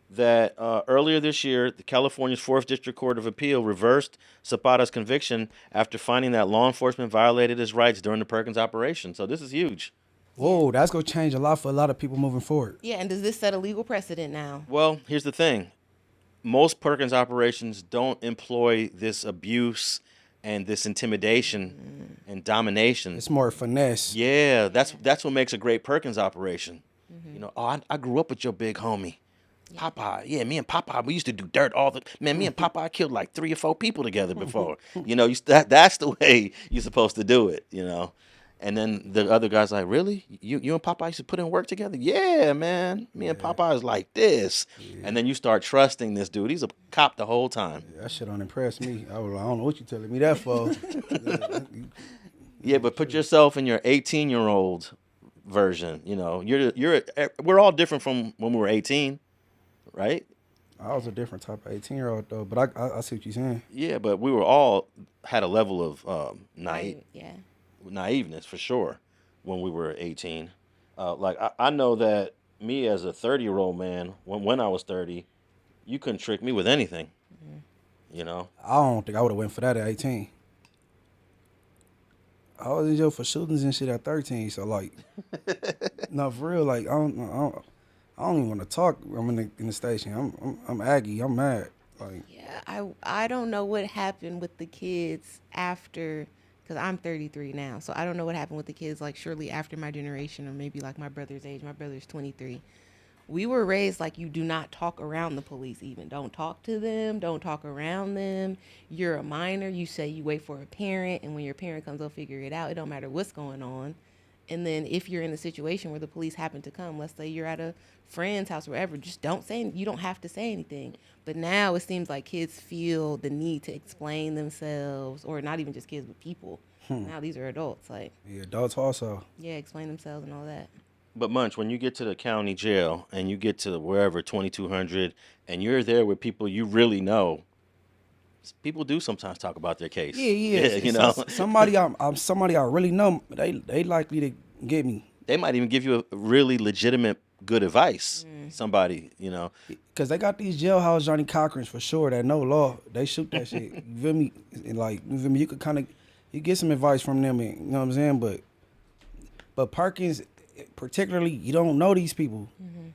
that earlier this year, the California's 4th District Court of Appeal reversed Zapata's conviction after finding that law enforcement violated his rights during the Perkins operation. So this is huge. Whoa, that's gonna change a lot for a lot of people moving forward. Yeah, and does this set a legal precedent now? Well, here's the thing. Most Perkins operations don't employ this abuse and this intimidation and domination. It's more finesse. Yeah, that's what makes a great Perkins operation. You know, I grew up with your big homie. Popeye, yeah, me and Popeye, we used to do dirt all the man. Me and Popeye killed like 3 or 4 people together before. You know, that's the way you're supposed to do it. You know, and then the other guy's like, really? You and Popeye used to put in work together? Yeah, man. Me and Popeye is like this, and then you start trusting this dude. He's a cop the whole time. That shit don't impress me. I don't know what you telling me that for. Yeah, but put yourself in your 18-year-old version. You know, we're all different from when we were 18. Right? I was a different type of 18-year-old though, but I see what you're saying. Yeah, but we were all had a level of Yeah. naiveness for sure when we were 18. Like I know that me as a 30-year-old man, when I was 30, you couldn't trick me with anything. You know? I don't think I would have went for that at 18. I was in jail for shootings and shit at 13, so like, no, for real, like I don't I don't even want to talk. I'm in the station. I'm aggy. I'm mad. Like, Yeah, I don't know what happened with the kids after, because I'm 33 now, so I don't know what happened with the kids like shortly after my generation, or maybe like my brother's age. My brother's 23. We were raised like you do not talk around the police even. Don't talk to them. Don't talk around them. You're a minor. You say you wait for a parent, and when your parent comes, they'll figure it out. It don't matter what's going on. And then if you're in a situation where the police happen to come, let's say you're at a friend's house or wherever, just don't say, you don't have to say anything. But now it seems like kids feel the need to explain themselves, or not even just kids, but people. Now these are adults. Like, yeah, adults also. yeah, explain themselves and all that. But Munch, when you get to the county jail and you get to wherever 2200, and you're there with people you really know, people do sometimes talk about their case. Yeah. You know, somebody I really know. They likely to get me. they might even give you a really legitimate good advice. Somebody, you know, Cause they got these jailhouse Johnny Cochrans for sure that know law. They shoot that shit. You feel me? And like, you feel me? You could kind of, you get some advice from them. And, you know what I'm saying? But Perkins, particularly, you don't know these people.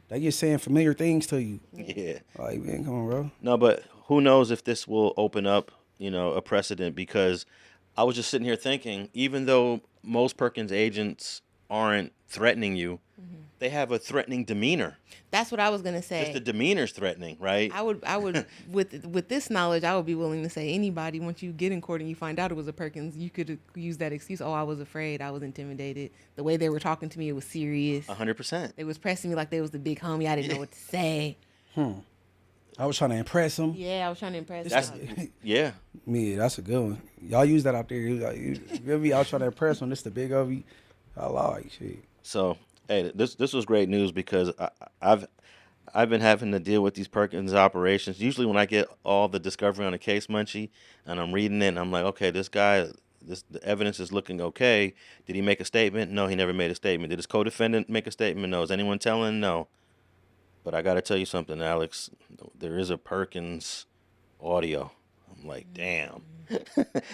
They just saying familiar things to you. yeah. Like, man, come on, bro. No, but who knows if this will open up, you know, a precedent, because I was just sitting here thinking, even though most Perkins agents aren't threatening you, they have a threatening demeanor. That's what I was gonna say. Just the demeanor's threatening, right? I would with this knowledge, I would be willing to say anybody, once you get in court and you find out it was a Perkins, you could use that excuse. Oh, I was afraid, I was intimidated. The way they were talking to me, it was serious. 100%. They was pressing me like they was the big homie. I didn't know what to say. I was trying to impress them. Yeah, I was trying to impress That's them. yeah. Yeah, that's a good one. Y'all use that out there. You feel me? I was trying to impress them. This the big of you. I like shit. So, hey, this was great news, because I've been having to deal with these Perkins operations. Usually when I get all the discovery on a case, Munchie, and I'm reading it, and I'm like, okay, this guy, the evidence is looking okay. Did he make a statement? No, he never made a statement. Did his co-defendant make a statement? No. Is anyone telling? No. But I got to tell you something, Alex. There is a Perkins audio. I'm like, damn.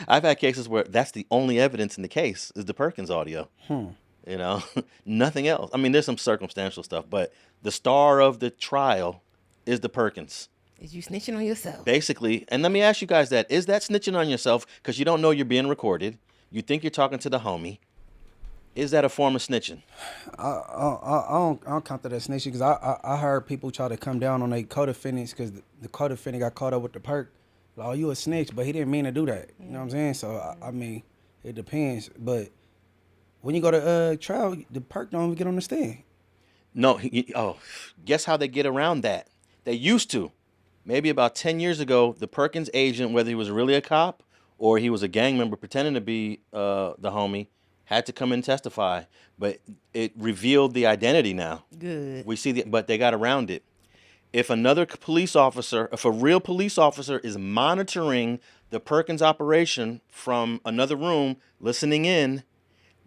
I've had cases where that's the only evidence in the case is the Perkins audio. You know, nothing else. I mean, there's some circumstantial stuff, but the star of the trial is the Perkins. Is you snitching on yourself? Basically, and let me ask you guys that. Is that snitching on yourself because you don't know you're being recorded? You think you're talking to the homie. Is that a form of snitching? I don't count that as snitching, because I heard people try to come down on their co-defendants because the co-defendant got caught up with the perk. Like, oh, you a snitch, but he didn't mean to do that. You know what I'm saying? So, I mean, it depends. But when you go to trial, the perk don't even get on the stand. No. Guess how they get around that? They used to. Maybe about 10 years ago, the Perkins agent, whether he was really a cop or he was a gang member pretending to be the homie, had to come and testify. But it revealed the identity now. Good. We see but they got around it. If another police officer, if a real police officer is monitoring the Perkins operation from another room, listening in,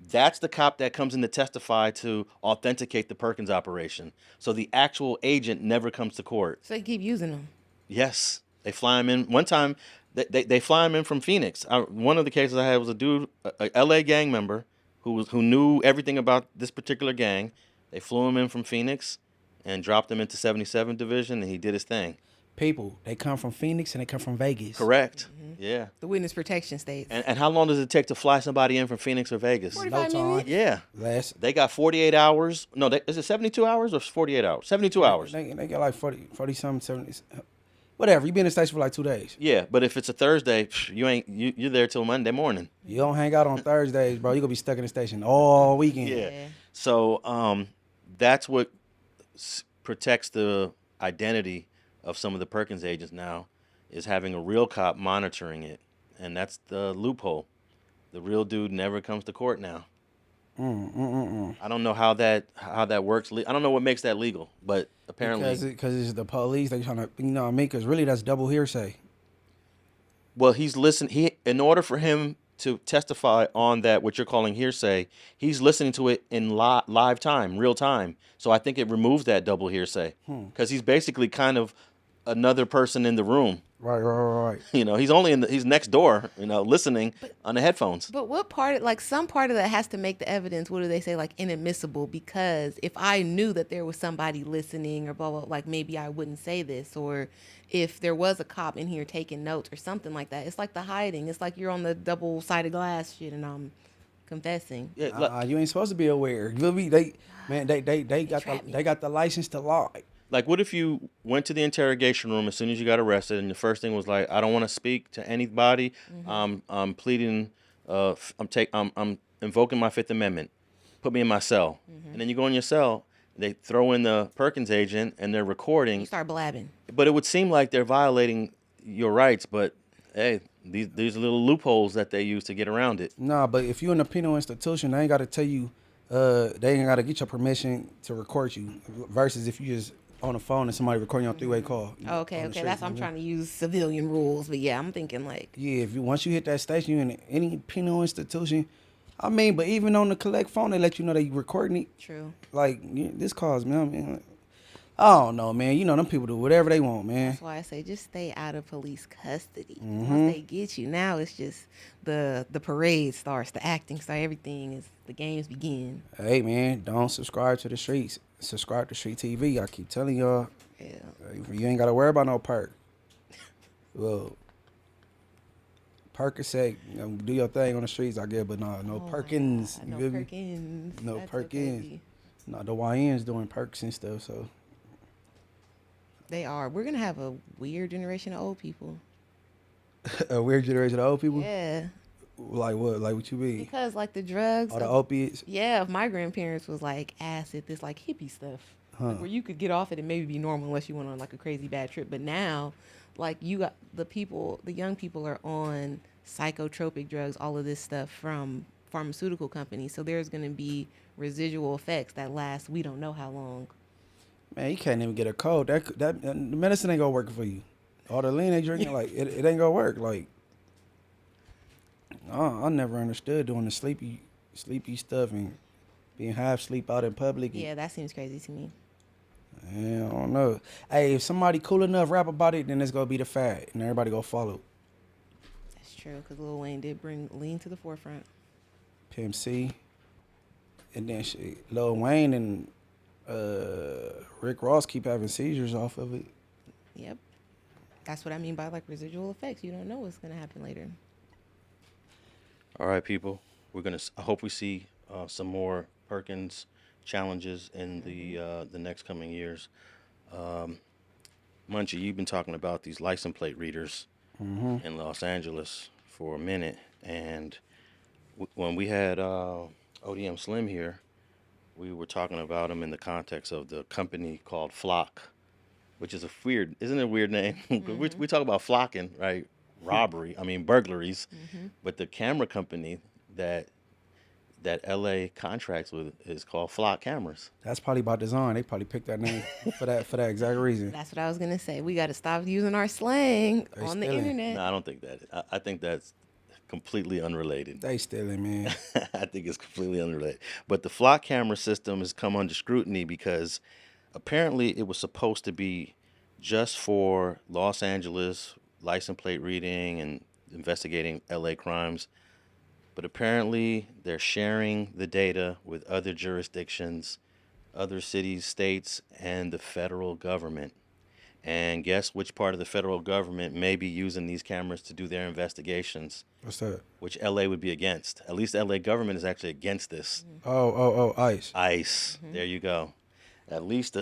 that's the cop that comes in to testify to authenticate the Perkins operation. So the actual agent never comes to court. So they keep using them. Yes. They fly him in. One time, they fly him in from Phoenix. One of the cases I had was a dude, a L.A. gang member, who knew everything about this particular gang. They flew him in from Phoenix and dropped him into 77 Division, and he did his thing. People, they come from Phoenix and they come from Vegas. Correct. Yeah. The witness protection states. And how long does it take to fly somebody in from Phoenix or Vegas? 45 No time. minutes. Yeah. Less. They got 48 hours. No, is it 72 hours or 48 hours? 72 hours. They got like 40 something, 70. Whatever. You be in the station for like 2 days. Yeah, but if it's a Thursday, you're there till Monday morning. You don't hang out on Thursdays, bro. You gonna be stuck in the station all weekend. Yeah. So that's what protects the identity of some of the Perkins agents now, is having a real cop monitoring it, and that's the loophole. The real dude never comes to court now. I don't know how that works. I don't know what makes that legal, but apparently because it's the police. They trying to, you know what I mean? Because really, that's double hearsay. Well, in order for him to testify on that, what you're calling hearsay, he's listening to it in live time, real time. So I think it removes that double hearsay, because he's basically kind of another person in the room. Right. You know, he's only he's next door, you know, listening on the headphones. But what part, like some part of that has to make the evidence, what do they say, like inadmissible? Because if I knew that there was somebody listening or blah, blah, like maybe I wouldn't say this. Or if there was a cop in here taking notes or something like that. It's like the hiding. It's like you're on the double-sided glass shit and I'm confessing. Yeah, look, You ain't supposed to be aware. You feel me? They got the license to lie. like, what if you went to the interrogation room as soon as you got arrested, and the first thing was like, "I don't want to speak to anybody. I'm pleading. I'm invoking my Fifth Amendment. Put me in my cell." And then you go in your cell. They throw in the Perkins agent, and they're recording. You start blabbing. But it would seem like they're violating your rights. But hey, these are little loopholes that they use to get around it. Nah, but if you're in a penal institution, they ain't got to tell you. They ain't got to get your permission to record you. Versus if you just on the phone and somebody recording you on three-way call. Okay. That's I'm trying to use civilian rules. But yeah, I'm thinking like. Yeah, if you once you hit that station, you in any penal institution. I mean, but even on the collect phone, they let you know they recording it. True. Like this calls me. I mean, I don't know, man. You know, them people do whatever they want, man. That's why I say just stay out of police custody. Once they get you, now it's just the parade starts, the acting starts, everything is the games begin. Hey, man, don't subscribe to the streets. Subscribe to Street TV. I keep telling y'all. Yeah. You ain't got to worry about no perk. Well, Percocet, you know, do your thing on the streets, I guess, but no Perkins. You No feel me? Perkins. No That's Perkins. okay. No, the YNs doing perks and stuff, so. They are. We're gonna have a weird generation of old people. A weird generation of old people? Yeah. Like what? Like what you mean? Because like the drugs. All the opiates? Yeah, if my grandparents was like acid, this like hippie stuff, like, where you could get off it and maybe be normal unless you went on like a crazy bad trip. But now, like you got the young people are on psychotropic drugs, all of this stuff from pharmaceutical companies. So there's gonna be residual effects that last we don't know how long. Man, you can't even get a cold. That the medicine ain't gonna work for you. All the lean they drinking, like it ain't gonna work. Like I never understood doing the sleepy stuff and being half asleep out in public. Yeah, that seems crazy to me. Yeah, I don't know. Hey, if somebody cool enough rap about it, then it's gonna be the fad, and everybody go follow. That's true, because Lil Wayne did bring lean to the forefront. Pimp C, and then Lil Wayne and Rick Ross keep having seizures off of it. Yep. That's what I mean by like residual effects. You don't know what's gonna happen later. All right, people. I hope we see some more Perkins challenges in the next coming years. Munchie, you've been talking about these license plate readers in Los Angeles for a minute, and when we had ODM Slim here, we were talking about him in the context of the company called Flock, which is isn't it a weird name? We talk about flocking, right? Burglaries, but the camera company that LA contracts with is called Flock Cameras. That's probably by design. They probably picked that name for that exact reason. That's what I was gonna say. We got to stop using our slang on the internet. No, I don't think that. I think that's completely unrelated. They stealing, man. I think it's completely unrelated. But the Flock camera system has come under scrutiny because apparently it was supposed to be just for Los Angeles license plate reading and investigating LA crimes. But apparently they're sharing the data with other jurisdictions, other cities, states, and the federal government. And guess which part of the federal government may be using these cameras to do their investigations? What's that? Which LA would be against. At least LA government is actually against this. Oh, ICE. ICE. There you go. At least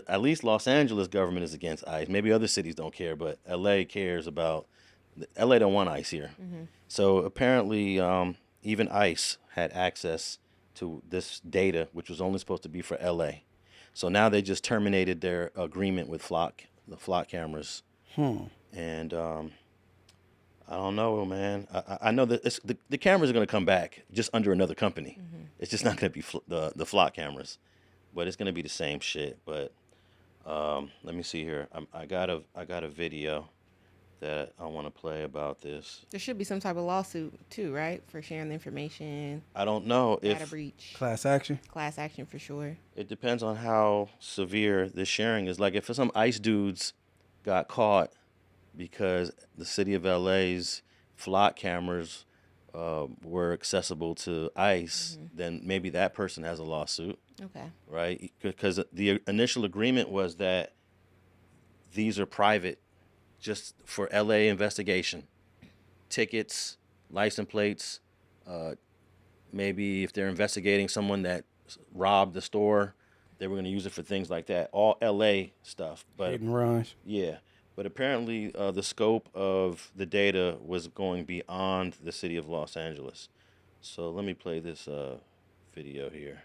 Los Angeles government is against ICE. Maybe other cities don't care, but LA cares about. LA don't want ICE here. So apparently, even ICE had access to this data, which was only supposed to be for LA. So now they just terminated their agreement with the Flock cameras. And I don't know, man. I know that the cameras are going to come back just under another company. It's just not going to be the Flock cameras, but it's going to be the same shit. But let me see here. I got a video that I want to play about this. There should be some type of lawsuit too, right, for sharing the information. I don't know Data if breach. Class action. Class action for sure. it depends on how severe this sharing is. Like if some ICE dudes got caught because the city of LA's flock cameras were accessible to ICE, then maybe that person has a lawsuit, Okay. right? Because the initial agreement was that these are private, just for LA investigation. Tickets, license plates, maybe if they're investigating someone that robbed the store, they were going to use it for things like that. All LA stuff. But Hit and runs. yeah, but apparently the scope of the data was going beyond the city of Los Angeles. So let me play this video here.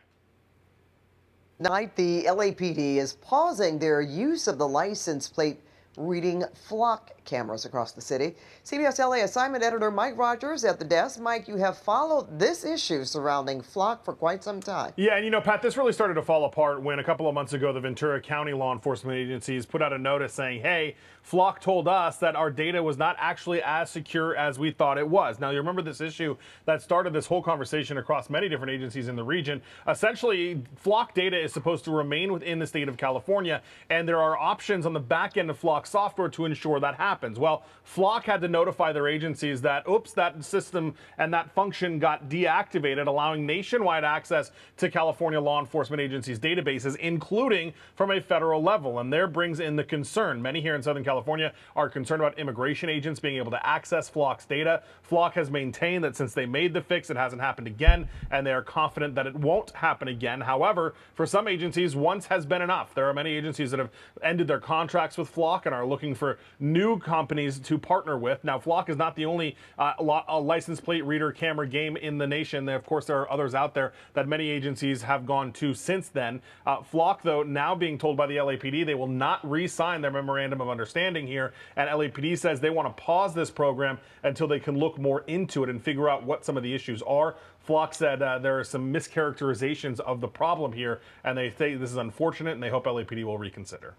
Tonight, the LAPD is pausing their use of the license plate reading flock cameras across the city. CBS LA assignment editor Mike Rogers at the desk. Mike, you have followed this issue surrounding flock for quite some time. Yeah, and you know, Pat, this really started to fall apart when a couple of months ago the Ventura County law enforcement agencies put out a notice saying, hey, Flock told us that our data was not actually as secure as we thought it was. Now, you remember this issue that started this whole conversation across many different agencies in the region. Essentially, Flock data is supposed to remain within the state of California, and there are options on the back end of Flock software to ensure that happens. Well, Flock had to notify their agencies that, oops, that system and that function got deactivated, allowing nationwide access to California law enforcement agencies' databases, including from a federal level. And there brings in the concern. Many here in Southern California are concerned about immigration agents being able to access Flock's data. Flock has maintained that since they made the fix, it hasn't happened again, and they are confident that it won't happen again. However, for some agencies, once has been enough. There are many agencies that have ended their contracts with Flock and are looking for new companies to partner with. Now, Flock is not the only license plate reader camera game in the nation. Of course, there are others out there that many agencies have gone to since then. Flock, though, now being told by the LAPD they will not re-sign their memorandum of understanding here, and LAPD says they want to pause this program until they can look more into it and figure out what some of the issues are. Flock said there are some mischaracterizations of the problem here, and they think this is unfortunate, and they hope LAPD will reconsider.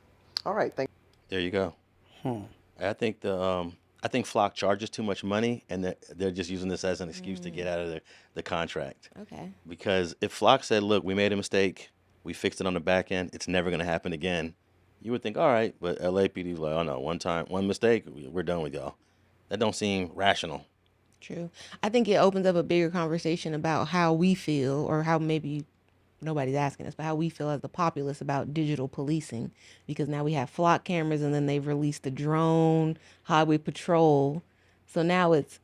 All right, thank you. There you go. I think Flock charges too much money, and they're just using this as an excuse to get out of the contract. Okay. Because if Flock said, look, we made a mistake, we fixed it on the back end, it's never going to happen again, you would think, all right, but LAPD's like, oh no, one mistake, we're done with y'all. That don't seem rational. True. I think it opens up a bigger conversation about how we feel, or how maybe nobody's asking us, but how we feel as the populace about digital policing, because now we have flock cameras, and then they've released the drone highway patrol. So now it's,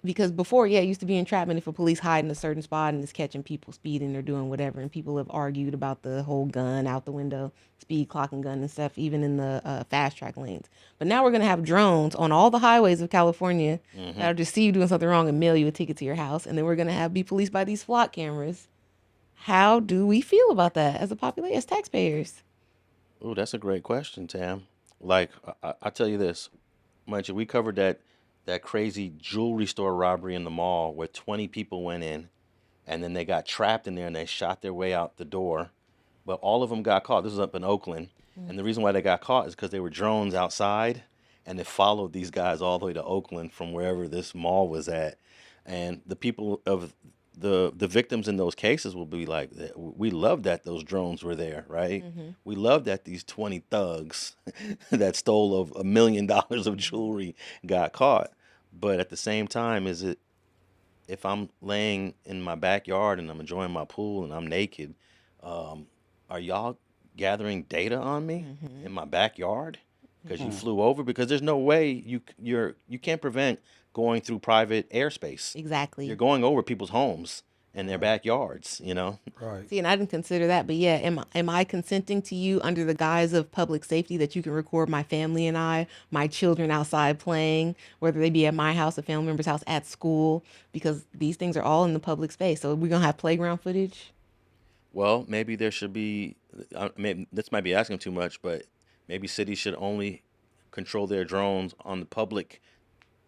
because before, yeah, it used to be entrapment if a police hide in a certain spot and is catching people speeding or doing whatever, and people have argued about the whole gun out the window, speed clocking gun and stuff, even in the fast track lanes. But now we're going to have drones on all the highways of California that'll just see you doing something wrong and mail you a ticket to your house, and then we're going to be policed by these flock cameras. How do we feel about that as a population, as taxpayers? Oh, that's a great question, Tam. Like, I tell you this, Munchie, we covered that crazy jewelry store robbery in the mall where 20 people went in, and then they got trapped in there and they shot their way out the door. But all of them got caught. This was up in Oakland. And the reason why they got caught is because they were drones outside, and they followed these guys all the way to Oakland from wherever this mall was at. And the people of the victims in those cases will be like, we love that those drones were there, right? We love that these 20 thugs that stole of $1 million of jewelry got caught. But at the same time, if I'm laying in my backyard and I'm enjoying my pool and I'm naked, are y'all gathering data on me in my backyard because you flew over? Because there's no way you can't prevent going through private airspace. Exactly. You're going over people's homes and their backyards, you know? Right. See, and I didn't consider that, but yeah, am I consenting to you under the guise of public safety that you can record my family and my children outside playing, whether they be at my house, a family member's house, at school, because these things are all in the public space. So we're going to have playground footage? Well, maybe there should be, this might be asking too much, but maybe cities should only control their drones on the public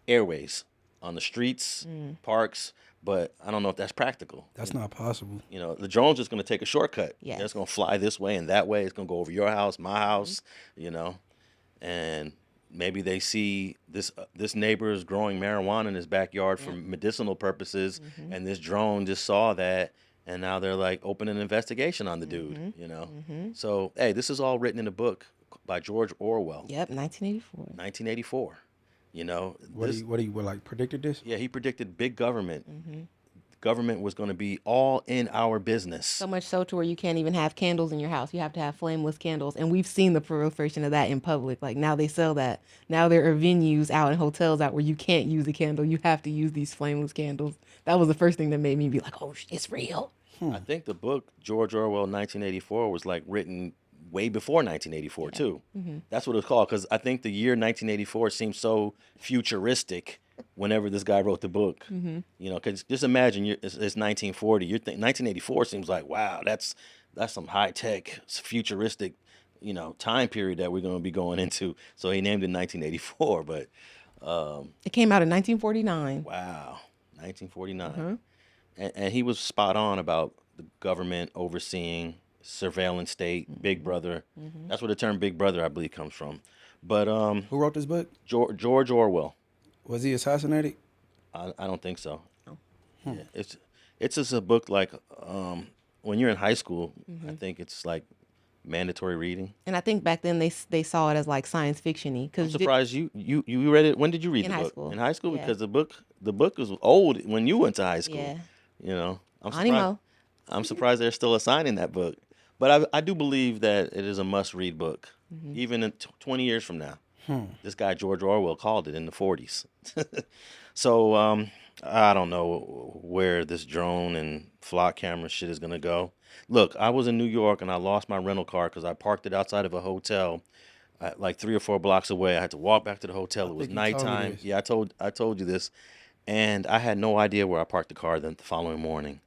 airways, on the streets, parks, but I don't know if that's practical. That's not possible. You know, the drone's just going to take a shortcut. Yes. It's going to fly this way and that way. It's going to go over your house, my house, you know, and maybe they see this neighbor is growing marijuana in his backyard for medicinal purposes, and this drone just saw that, and now they're like opening an investigation on the dude, you know. So, hey, this is all written in a book by George Orwell, Yep, 1984. 1984. You know, What he like predicted this? yeah, he predicted big government. Government was going to be all in our business. So much so to where you can't even have candles in your house. You have to have flameless candles. And we've seen the proliferation of that in public. Like now they sell that. Now there are venues out in hotels out where you can't use a candle. You have to use these flameless candles. That was the first thing that made me be like, oh, it's real. I think the book George Orwell 1984 was like written way before 1984 too. That's what it's called, because I think the year 1984 seems so futuristic whenever this guy wrote the book. You know, because just imagine it's 1940. You're 1984 seems like, wow, that's some high tech futuristic, you know, time period that we're going to be going into. So he named it 1984, but It came out in 1949. wow, 1949. And he was spot on about the government overseeing surveillance state, Big Brother. That's where the term Big Brother, I believe, comes from. But Who wrote this book? George Orwell. Was he assassinated? I don't think so. Yeah, it's just a book like when you're in high school. I think it's like mandatory reading. And I think back then they saw it as like science fiction-y. I'm surprised you read it. When did you read In the high book? school. In high school, Yeah. because the book was old when you went to high school. Yeah. You know, I'm Animo. surprised they're still assigning that book. But I do believe that it is a must-read book, even in 20 years from now. This guy George Orwell called it in the 40s. So I don't know where this drone and flock camera shit is gonna go. Look, I was in New York and I lost my rental car because I parked it outside of a hotel, like 3 or 4 blocks away. I had to walk back to the hotel. It was think you told me nighttime. this. Yeah, I told you this, and I had no idea where I parked the car. Then the following morning,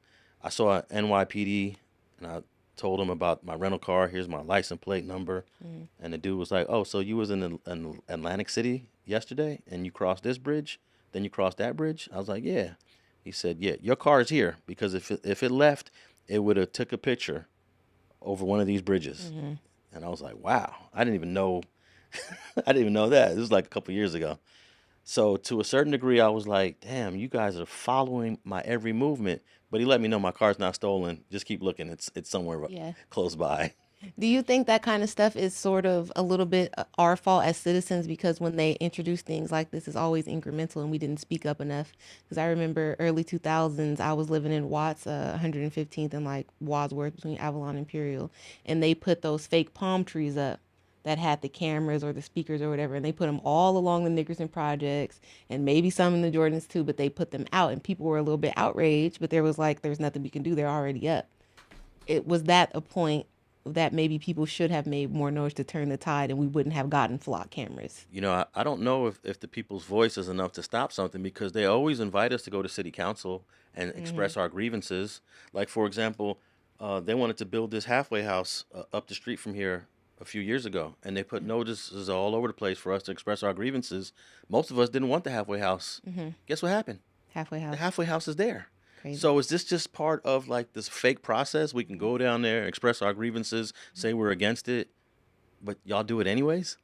I saw NYPD, and I told him about my rental car. Here's my license plate number, and the dude was like, "Oh, so you was in Atlantic City yesterday, and you crossed this bridge, then you crossed that bridge?" I was like, "Yeah." He said, "Yeah, your car is here because if it left, it would have took a picture over one of these bridges." And I was like, "Wow, I didn't even know." I didn't even know that. This was like a couple years ago. So to a certain degree, I was like, "Damn, you guys are following my every movement." But he let me know my car's not stolen. Just keep looking. It's somewhere Yeah. close by. Do you think that kind of stuff is sort of a little bit our fault as citizens, because when they introduce things like this, it's always incremental and we didn't speak up enough? Because I remember early 2000s, I was living in Watts, 115th and like Wadsworth between Avalon and Imperial, and they put those fake palm trees up that had the cameras or the speakers or whatever, and they put them all along the Nickerson projects and maybe some in the Jordans too, but they put them out and people were a little bit outraged, but there was like, there's nothing we can do, they're already up. It was that a point that maybe people should have made more noise to turn the tide and we wouldn't have gotten flock cameras. You know, I don't know if the people's voice is enough to stop something, because they always invite us to go to city council and express our grievances. Like, for example, they wanted to build this halfway house up the street from here a few years ago, and they put notices all over the place for us to express our grievances. Most of us didn't want the halfway house. Guess what happened? Halfway house. The halfway house is there. Crazy. So is this just part of like this fake process? We can go down there, express our grievances, say we're against it, but y'all do it anyways?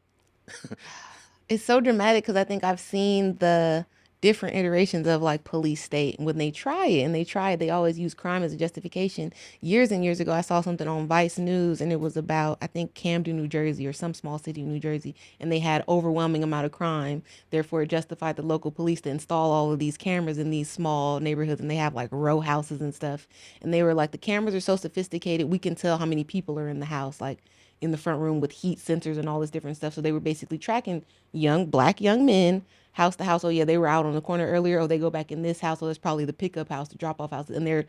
It's so dramatic because I think I've seen the different iterations of like police state. And when they try it, they always use crime as a justification. Years and years ago, I saw something on Vice News, and it was about, I think, Camden, New Jersey, or some small city in New Jersey, and they had overwhelming amount of crime. Therefore, it justified the local police to install all of these cameras in these small neighborhoods, and they have like row houses and stuff. And they were like, the cameras are so sophisticated, we can tell how many people are in the house, like in the front room with heat sensors and all this different stuff. So they were basically tracking black young men, house to house. Oh yeah, they were out on the corner earlier. Oh, they go back in this house. So that's probably the pickup house, the drop off house. And they're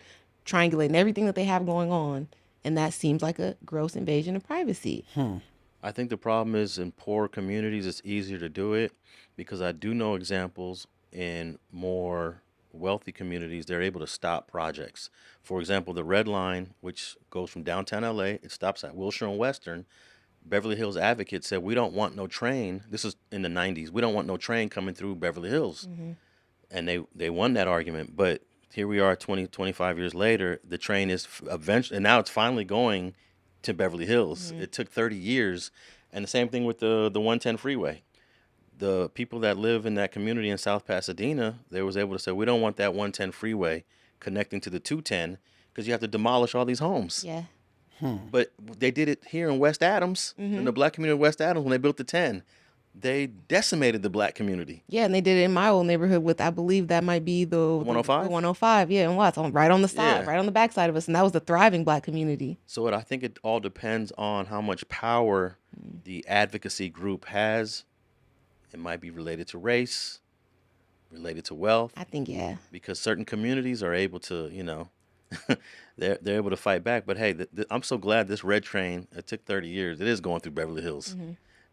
triangulating everything that they have going on. And that seems like a gross invasion of privacy. I think the problem is in poor communities, it's easier to do it, because I do know examples in more wealthy communities, they're able to stop projects. For example, the Red Line, which goes from downtown LA, it stops at Wilshire and Western. Beverly Hills Advocate said, we don't want no train. This is in the 90s. We don't want no train coming through Beverly Hills. And they won that argument. But here we are 25 years later. The train is eventually, and now it's finally going to Beverly Hills. It took 30 years. And the same thing with the 110 freeway. The people that live in that community in South Pasadena, they was able to say, we don't want that 110 freeway connecting to the 210 because you have to demolish all these homes. Yeah. But they did it here in West Adams, in the black community of West Adams, when they built the 10. They decimated the black community. Yeah, and they did it in my old neighborhood with, I believe that might be the 105? The 105, yeah, and Watts, right on the side, Yeah. right on the backside of us, and that was the thriving black community. So I think it all depends on how much power the advocacy group has. It might be related to race, related to wealth, I think, yeah. because certain communities are able to, they're able to fight back. But hey, I'm so glad this red train, it took 30 years. It is going through Beverly Hills.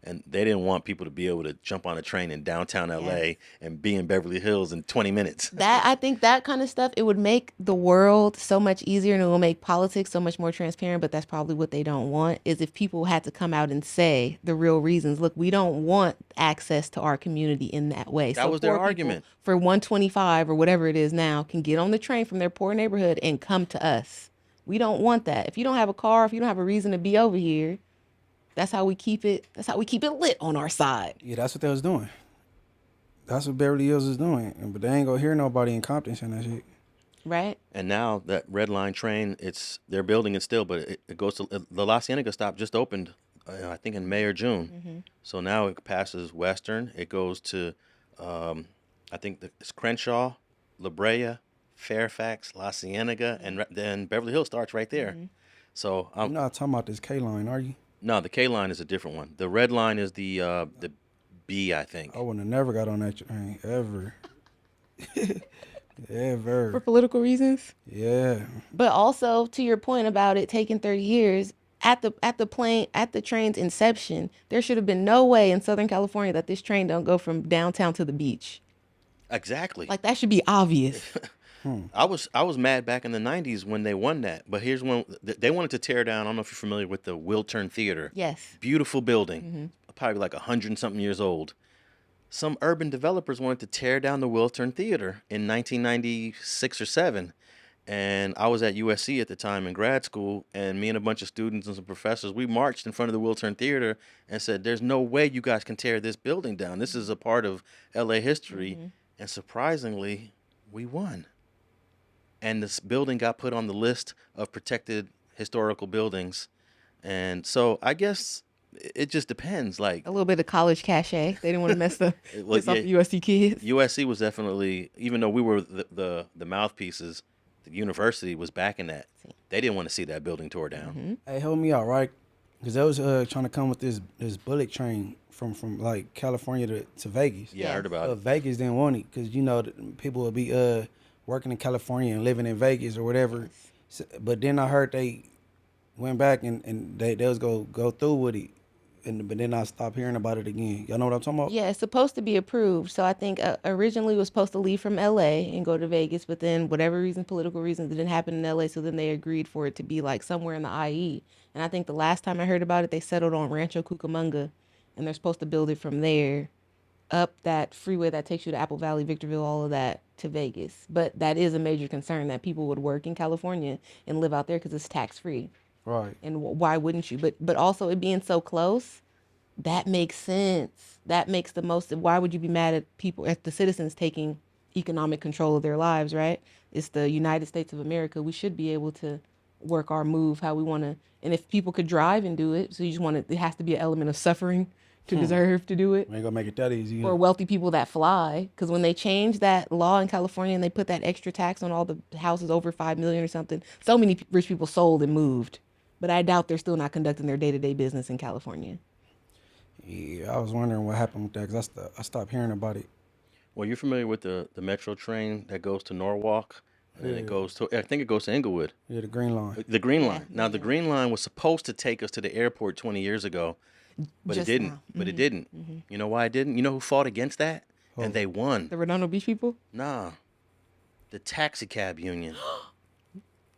And they didn't want people to be able to jump on a train in downtown LA and be in Beverly Hills in 20 minutes. I think that kind of stuff, it would make the world so much easier, and it will make politics so much more transparent, but that's probably what they don't want, is if people had to come out and say the real reasons. Look, we don't want access to our community in that way. That was their poor people argument. For 125 or whatever it is now can get on the train from their poor neighborhood and come to us. We don't want that. If you don't have a car, if you don't have a reason to be over here, that's how we keep it. That's how we keep it lit on our side. Yeah, that's what they was doing. That's what Beverly Hills is doing. But they ain't gonna hear nobody in Compton saying that shit. Right. And now that red line train, they're building it still, but it goes to the La Cienega stop just opened, I think in May or June. So now it passes Western. It goes to, I think it's Crenshaw, La Brea, Fairfax, La Cienega, and then Beverly Hills starts right there. So You're not talking about this K line, are you? No, the K line is a different one. The red line is the B, I think. I wouldn't have never got on that train ever. Ever. For political reasons. Yeah. But also, to your point about it taking 30 years, at the train's inception, there should have been no way in Southern California that this train don't go from downtown to the beach. Exactly. Like, that should be obvious. I was mad back in the 90s when they won that. But here's when they wanted to tear down. I don't know if you're familiar with the Wiltern Theater. Yes. Beautiful building. Probably like 100-something years old. Some urban developers wanted to tear down the Wiltern Theater in 1996 or 7. And I was at USC at the time in grad school, and me and a bunch of students and some professors, we marched in front of the Wiltern Theater and said, there's no way you guys can tear this building down. This is a part of LA history. And surprisingly, we won. And this building got put on the list of protected historical buildings. And so I guess it just depends. Like A little bit of college cachet. They didn't want to mess the Well, piss off yeah. the USC kids. USC was definitely, even though we were the mouthpieces, the university was backing that. They didn't want to see that building tore down. Hey, help me out, right? Because they was trying to come with this bullet train from like California to Vegas. Yeah, I heard about it. Vegas didn't want it because, people would be working in California and living in Vegas or whatever. So, but then I heard they went back and they was go through with it. But then I stopped hearing about it again. Y'all know what I'm talking about? Yeah, it's supposed to be approved. So I think originally it was supposed to leave from LA and go to Vegas, but then whatever reason, political reasons, it didn't happen in LA. So then they agreed for it to be like somewhere in the IE. And I think the last time I heard about it, they settled on Rancho Cucamonga, and they're supposed to build it from there up that freeway that takes you to Apple Valley, Victorville, all of that to Vegas. But that is a major concern that people would work in California and live out there because it's tax free. Right. And why wouldn't you? But also it being so close, that makes sense. That makes the most. Why would you be mad at people, at the citizens taking economic control of their lives, right? It's the United States of America. We should be able to work our move how we want to. And if people could drive and do it, so you just want to, it has to be an element of suffering to deserve to do it. We ain't gonna make it that easy. Or wealthy people that fly. Because when they changed that law in California and they put that extra tax on all the houses over 5 million or something, so many rich people sold and moved. But I doubt they're still not conducting their day-to-day business in California. Yeah, I was wondering what happened with that because I stopped hearing about it. Well, you're familiar with the metro train that goes to Norwalk, and then it goes to, I think it goes to Inglewood. Yeah, the Green Line. The Green Line. Now, the Green Line was supposed to take us to the airport 20 years ago, but Just it didn't. now. But it didn't. You know why it didn't? You know who fought against that? And they won. The Redondo Beach people? Nah, the taxi cab union.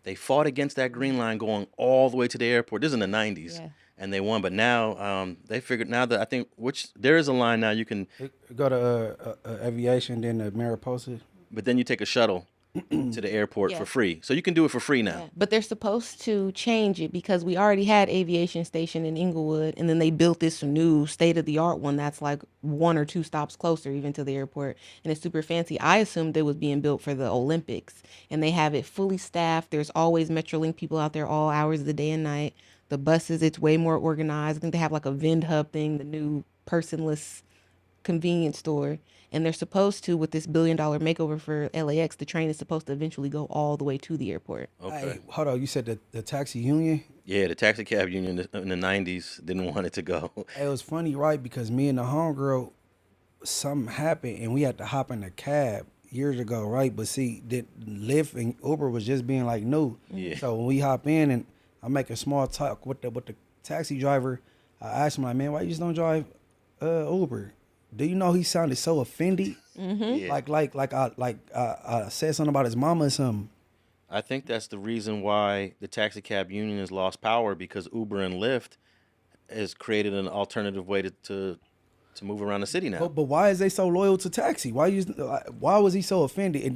They fought against that Green Line going all the way to the airport. This is in the 90s. Yeah. And they won. But now they figured, now that I think, there is a line now you can, Go to aviation, then the Mariposa. but then you take a shuttle. to the airport Yeah. for free. So you can do it for free now. Yeah. But they're supposed to change it because we already had aviation station in Inglewood, and then they built this new state of the art one that's like 1 or 2 stops closer even to the airport, and it's super fancy. I assumed it was being built for the Olympics, and they have it fully staffed. There's always Metrolink people out there all hours of the day and night. The buses, it's way more organized. I think they have like a Vend Hub thing, the new personless convenience store. And they're supposed to, with this $1 billion makeover for LAX, the train is supposed to eventually go all the way to the airport. Okay. Hey, hold on. You said the taxi union? Yeah, the taxi cab union in the 90s didn't want it to go. It was funny, right? Because me and the homegirl, something happened and we had to hop in a cab years ago, right? But see, Lyft and Uber was just being like new. Yeah. So when we hop in and I make a small talk with the taxi driver, I asked him like, man, why you just don't drive Uber? Do you know he sounded so offended? Yeah. Like I said something about his mama or something. I think that's the reason why the taxi cab union has lost power, because Uber and Lyft has created an alternative way to move around the city now. But why is they so loyal to taxi? Why was he so offended? And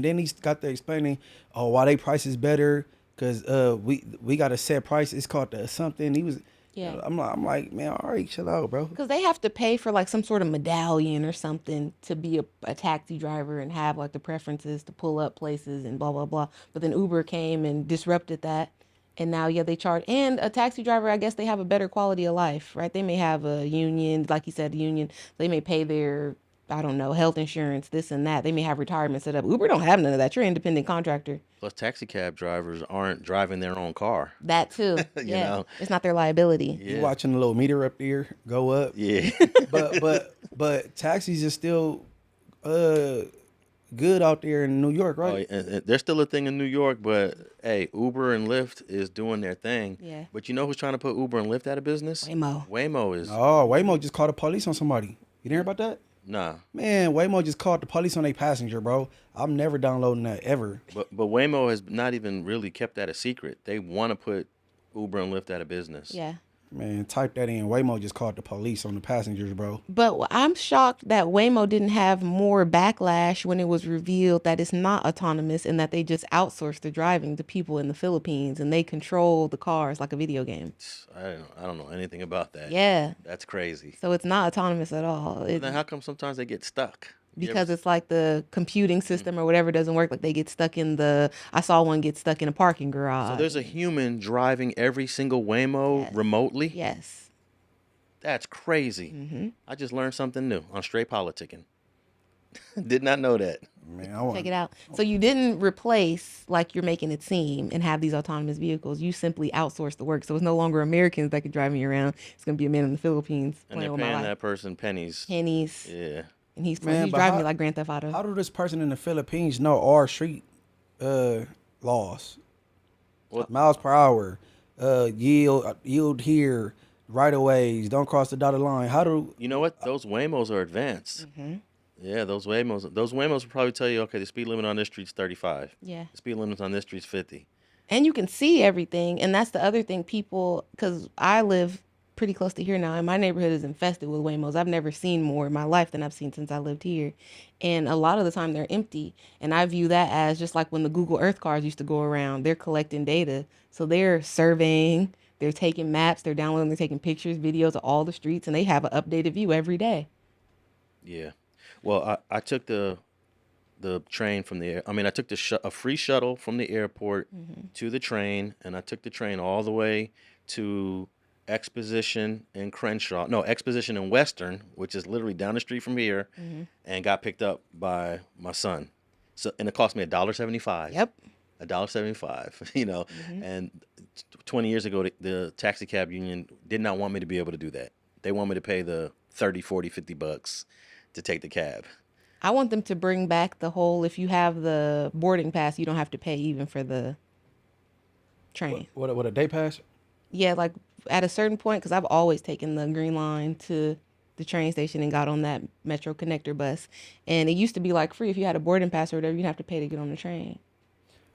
then he's got there explaining, oh, why they price is better because we got a set price. It's called the something. He was. Yeah. I'm like, man, all right, chill out, bro. Because they have to pay for like some sort of medallion or something to be a taxi driver and have like the preferences to pull up places and blah, blah, blah. But then Uber came and disrupted that. And now, yeah, they charge. And a taxi driver, I guess they have a better quality of life, right? They may have a union, like you said, a union. They may pay their, I don't know, health insurance, this and that. They may have retirement set up. Uber don't have none of that. You're an independent contractor. Plus, taxi cab drivers aren't driving their own car. That too. You Yeah. know? It's not their liability. Yeah. You watching the little meter up there go up. Yeah. But taxis is still good out there in New York, Oh, right? and there's still a thing in New York, but hey, Uber and Lyft is doing their thing. Yeah. But you know who's trying to put Uber and Lyft out of business? Waymo. Waymo is. Oh, Waymo just called the police on somebody. You didn't hear about that? Nah. Man, Waymo just called the police on a passenger, bro. I'm never downloading that ever. But Waymo has not even really kept that a secret. They want to put Uber and Lyft out of business. Yeah. Man, type that in. Waymo just called the police on the passengers, bro. But I'm shocked that Waymo didn't have more backlash when it was revealed that it's not autonomous and that they just outsource the driving to people in the Philippines and they control the cars like a video game. I don't know anything about that. Yeah. That's crazy. So it's not autonomous at all. But then how come sometimes they get stuck? You Because ever- it's like the computing system or whatever doesn't work. Like they get stuck I saw one get stuck in a parking garage. So there's a human driving every single Waymo Yes. remotely? Yes. That's crazy. Mm-hmm. I just learned something new on Straight Politicking. Did not know that. Man, I want Check it out. So you didn't replace, like you're making it seem, and have these autonomous vehicles. You simply outsource the work. So it's no longer Americans that can drive me around. It's going to be a man in the Philippines And playing they're with my paying life. that person pennies. Pennies. Yeah. And he's Man, but driving how- me like Grand Theft Auto. How do this person in the Philippines know our street laws? What- Miles per hour, yield here, right of ways, don't cross the dotted line. How do You know what? Those Waymos are advanced. Yeah, those Waymos will probably tell you, okay, the speed limit on this street's 35. Yeah. The speed limit on this street's 50. And you can see everything. And that's the other thing people, because I live pretty close to here now, and my neighborhood is infested with Waymos. I've never seen more in my life than I've seen since I lived here. And a lot of the time they're empty. And I view that as just like when the Google Earth cars used to go around, they're collecting data. So they're surveying, they're taking maps, they're downloading, they're taking pictures, videos of all the streets, and they have an updated view every day. Yeah. Well, I took the train from the I took a free shuttle from the airport to the train, and I took the train all the way to Exposition and Crenshaw. No, Exposition and Western, which is literally down the street from here, and got picked up by my son. So, and it cost me $1.75. Yep. $1.75, and 20 years ago, the taxi cab union did not want me to be able to do that. They want me to pay the 30, 40, 50 bucks to take the cab. I want them to bring back the whole, if you have the boarding pass, you don't have to pay even for the train. what a day pass? Yeah, like at a certain point, because I've always taken the Green Line to the train station and got on that Metro Connector bus. And it used to be like free. If you had a boarding pass or whatever, you'd have to pay to get on the train.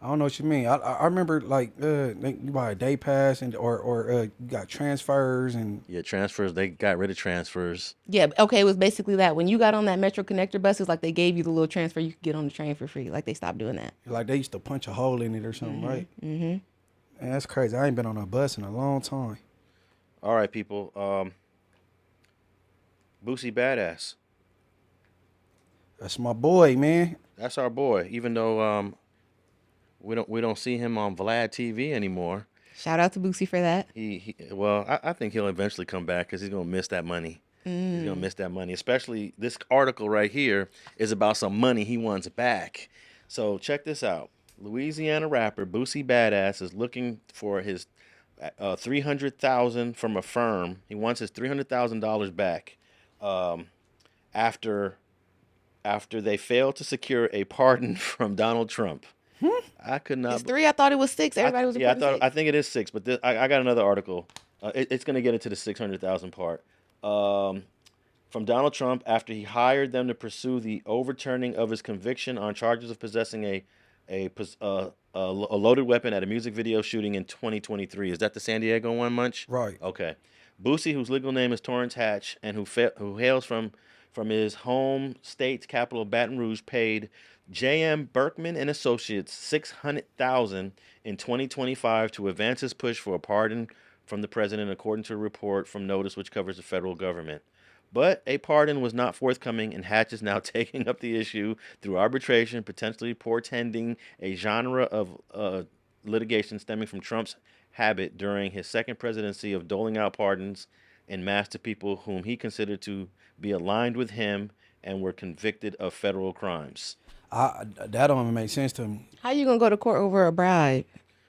I don't know what you mean. I remember like you buy a day pass or you got transfers and Yeah, transfers. They got rid of transfers. Yeah, okay, it was basically that. When you got on that Metro Connector bus, it's like they gave you the little transfer you could get on the train for free. Like they stopped doing that. like they used to punch a hole in it or something, right? Mm-hmm. Man, that's crazy. I ain't been on a bus in a long time. All right, people. Boosie Badazz. That's my boy, man. That's our boy. Even though we don't see him on Vlad TV anymore. Shout out to Boosie for that. I think he'll eventually come back because he's gonna miss that money. He's gonna miss that money. Especially this article right here is about some money he wants back. So check this out. Louisiana rapper Boosie Badazz is looking for his $300,000 from a firm. He wants his $300,000 back after they failed to secure a pardon from Donald Trump. I could not. It's 3. I thought it was 6. Everybody was Yeah, reporting 6. I think it is 6, but I got another article. It's going to get into the 600,000 part. From Donald Trump after he hired them to pursue the overturning of his conviction on charges of possessing a loaded weapon at a music video shooting in 2023. Is that the San Diego one, Munch? Right. Okay. Boosie, whose legal name is Torrance Hatch, and who hails from his home state's capital, Baton Rouge, paid J.M. Berkman and Associates $600,000 in 2025 to advance his push for a pardon from the president, according to a report from Notice, which covers the federal government. But a pardon was not forthcoming, and Hatch is now taking up the issue through arbitration, potentially portending a genre of litigation stemming from Trump's habit during his second presidency of doling out pardons en masse to people whom he considered to be aligned with him and were convicted of federal crimes. That don't even make sense to me. How you going to go to court over a bribe?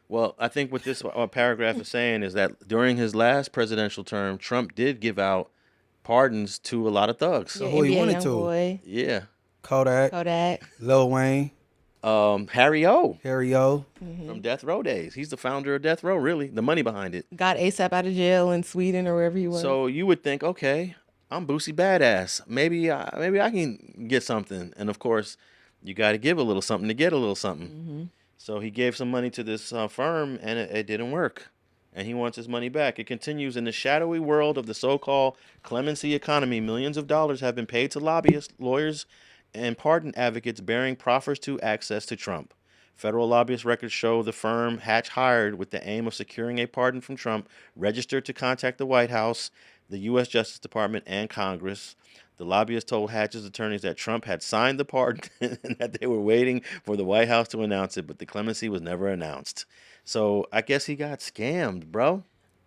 Well, I think what this paragraph is saying is that during his last presidential term, Trump did give out pardons to a lot of thugs. So who he NBA wanted to? Youngboy, Yeah. Kodak. Lil Wayne, Harry O. Mm-hmm. From Death Row days. He's the founder of Death Row, really. The money behind it. Got ASAP out of jail in Sweden or wherever he was. So you would think, okay, I'm Boosie Badazz. Maybe I can get something. And of course, you got to give a little something to get a little something. Mm-hmm. So he gave some money to this firm, and it didn't work. And he wants his money back. It continues, in the shadowy world of the so-called clemency economy, millions of dollars have been paid to lobbyists, lawyers, and pardon advocates bearing proffers to access to Trump. Federal lobbyist records show the firm Hatch hired with the aim of securing a pardon from Trump registered to contact the White House, the U.S. Justice Department, and Congress. The lobbyist told Hatch's attorneys that Trump had signed the pardon and that they were waiting for the White House to announce it, but the clemency was never announced. So I guess he got scammed, bro.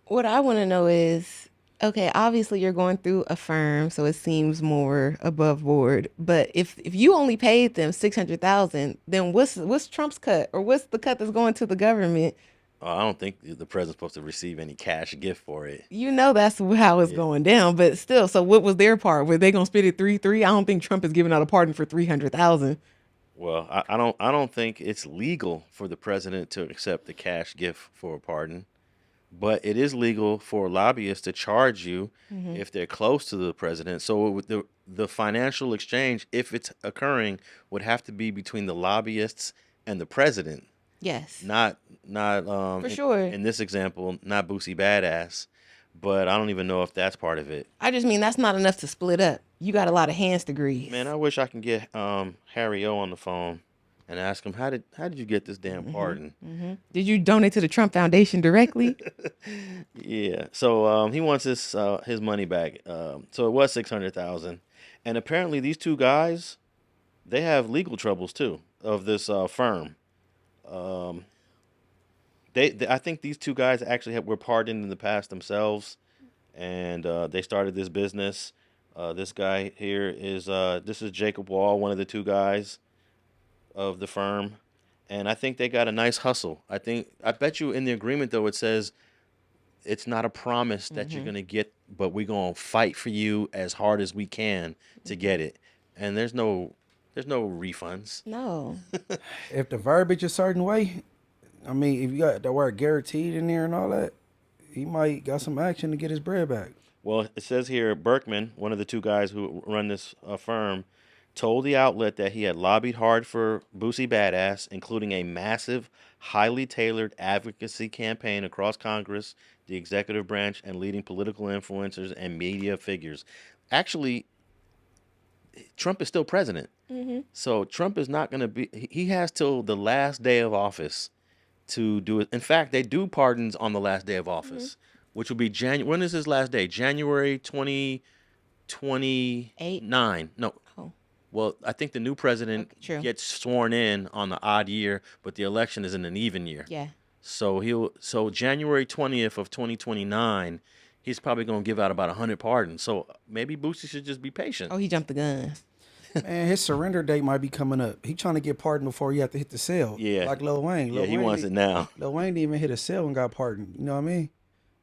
What I want to know is, okay, obviously you're going through a firm, so it seems more above board. But if you only paid them $600,000, then what's Trump's cut, or what's the cut that's going to the government? I don't think the president's supposed to receive any cash gift for it. You know that's how it's going down, but still. So what was their part? Were they gonna split it 3-3? I don't think Trump is giving out a pardon for $300,000. Well, I don't think it's legal for the president to accept the cash gift for a pardon, but it is legal for lobbyists to charge you if they're close to the president. So the financial exchange, if it's occurring, would have to be between the lobbyists and the president. Yes. Not For sure. In this example, not Boosie Badazz, but I don't even know if that's part of it. I just mean that's not enough to split up. You got a lot of hands to grease. Man, I wish I can get Harry O on the phone and ask him how did you get this damn pardon? Did you donate to the Trump Foundation directly? Yeah. So he wants his money back. So it was $600,000, and apparently these two guys, they have legal troubles too of this firm. I think these two guys actually were pardoned in the past themselves, and they started this business. This guy here is this is Jacob Wall, one of the two guys of the firm, and I think they got a nice hustle. I bet you in the agreement though it says it's not a promise that you're gonna get, but we're gonna fight for you as hard as we can to get it, and there's no refunds. No. If the verbiage is a certain way, I mean, if you got the word guaranteed in there and all that, he might got some action to get his bread back. Well, it says here, Berkman, one of the two guys who run this firm, told the outlet that he had lobbied hard for Boosie Badazz, including a massive, highly tailored advocacy campaign across Congress, the executive branch, and leading political influencers and media figures. Actually, Trump is still president. So Trump is not going to be, he has till the last day of office to do it. In fact, they do pardons on the last day of office, which will be January. When is his last day? January 2029. No. Oh. Well, I think the new president True. gets sworn in on the odd year, but the election is in an even year. Yeah. So January 20th of 2029, he's probably going to give out about 100 pardons. So maybe Boosie should just be patient. Oh, he jumped the gun. Man, his surrender date might be coming up. He trying to get pardoned before he have to hit the cell. Yeah. Like Lil Wayne. Yeah, he wants it now. Lil Wayne didn't even hit a cell and got pardoned. You know what I mean?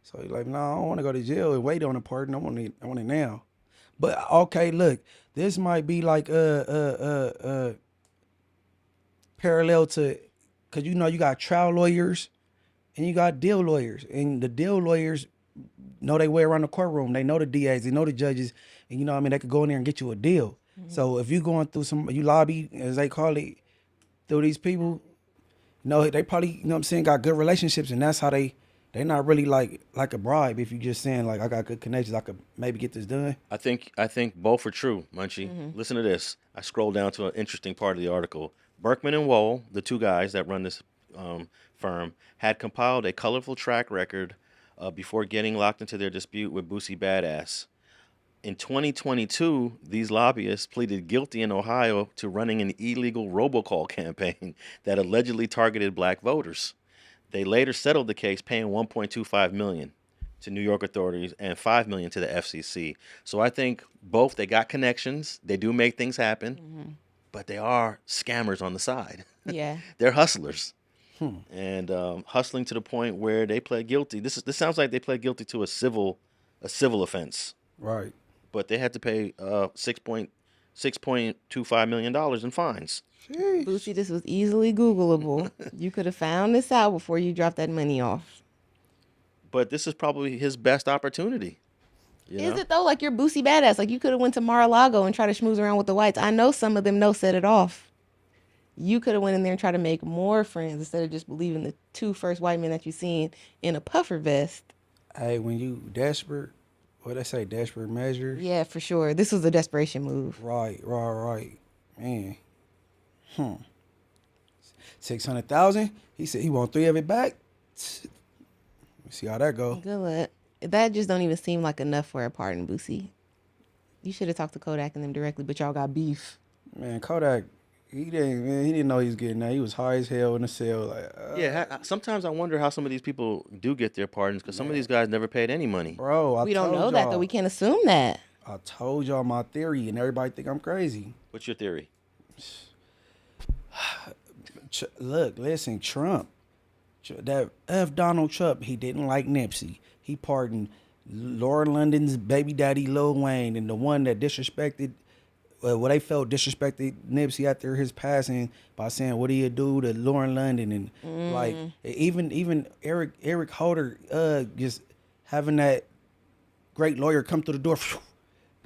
So he's like, no, I don't want to go to jail and wait on a pardon. I want it now. But okay, look, this might be like parallel to, cause you know you got trial lawyers and you got deal lawyers, and the deal lawyers know their way around the courtroom. They know the DAs, they know the judges, and you know what I mean, they could go in there and get you a deal. So if you're going through you lobby, as they call it, through these people, you know, they probably, you know what I'm saying, got good relationships, and that's how they're not really like a bribe. If you're just saying like, I got good connections, I could maybe get this done. I think both are true, Munchie. Listen to this. I scrolled down to an interesting part of the article. Berkman and Wohl, the two guys that run this firm, had compiled a colorful track record before getting locked into their dispute with Boosie Badazz. In 2022, these lobbyists pleaded guilty in Ohio to running an illegal robocall campaign that allegedly targeted black voters. They later settled the case, paying $1.25 million to New York authorities and $5 million to the FCC. So I think both, they got connections, they do make things happen, but they are scammers on the side. Yeah. They're hustlers. And hustling to the point where they pled guilty. This sounds like they pled guilty to a civil offense. Right. But they had to pay $6.25 million in fines. Boosie, this was easily Googleable. You could have found this out before you dropped that money off. But this is probably his best opportunity. Is it though? Like, you're Boosie Badazz. Like, you could have went to Mar-a-Lago and tried to schmooze around with the whites. I know some of them set it off. You could have went in there and tried to make more friends instead of just believing the two first white men that you seen in a puffer vest. Hey, when you desperate, what they say, desperate measures? Yeah, for sure. This was a desperation move. Right. Man. 600,000. He said he want 3 of it back. Let's see how that go. Good luck. That just don't even seem like enough for a pardon, Boosie. You should have talked to Kodak and them directly, but y'all got beef. Man, Kodak, he didn't know he was getting that. He was high as hell in the cell. Like, sometimes I wonder how some of these people do get their pardons, because some of these guys never paid any money. bro, We don't know that, though. We can't assume that. I told y'all my theory, and everybody think I'm crazy. What's your theory? Look, listen, Trump. That Donald Trump, he didn't like Nipsey. He pardoned Laura London's baby daddy Lil Wayne, and the one that disrespected, they felt disrespected Nipsey after his passing by saying, "What do you do to Lauren London?" And like even Eric Holder, just having that great lawyer come through the door.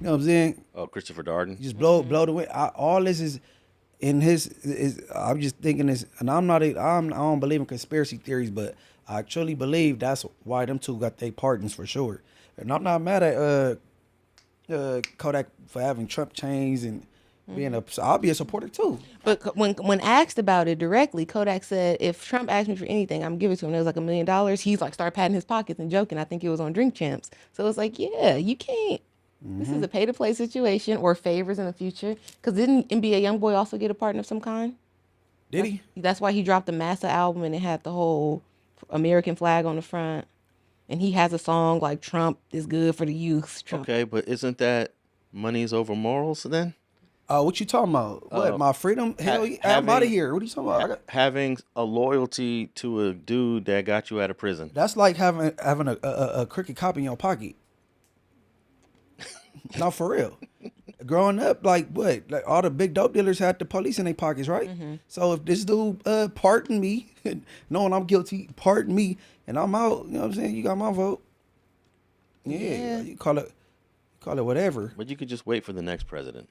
You know what I'm saying? Oh, Christopher Dorner. Just blow the way. All this is in his. I'm just thinking this, and I don't believe in conspiracy theories, but I truly believe that's why them two got their pardons for sure. And I'm not mad at Kodak for having Trump chains and being I'll be a supporter too. But when asked about it directly, Kodak said, if Trump asked me for anything, I'm giving it to him. It was like $1 million. He's like, start patting his pockets and joking. I think it was on Drink Champs. So it's like, yeah, you can't. This is a pay-to-play situation, or favors in the future. Because didn't NBA YoungBoy also get a pardon of some kind? Did he? That's why he dropped the Massa album and it had the whole American flag on the front. And he has a song like Trump is good for the youth. Trump. Okay, but isn't that money's over morals then? What you talking about? What, my freedom? Hell yeah, I'm out of here. What are you talking about? Having a loyalty to a dude that got you out of prison. That's like having a crooked cop in your pocket. No, for real. Growing up, like all the big dope dealers had the police in their pockets, right? So if this dude pardon me, knowing I'm guilty, pardon me, and I'm out, you know what I'm saying? You got my vote. Yeah. You call it whatever. But you could just wait for the next president.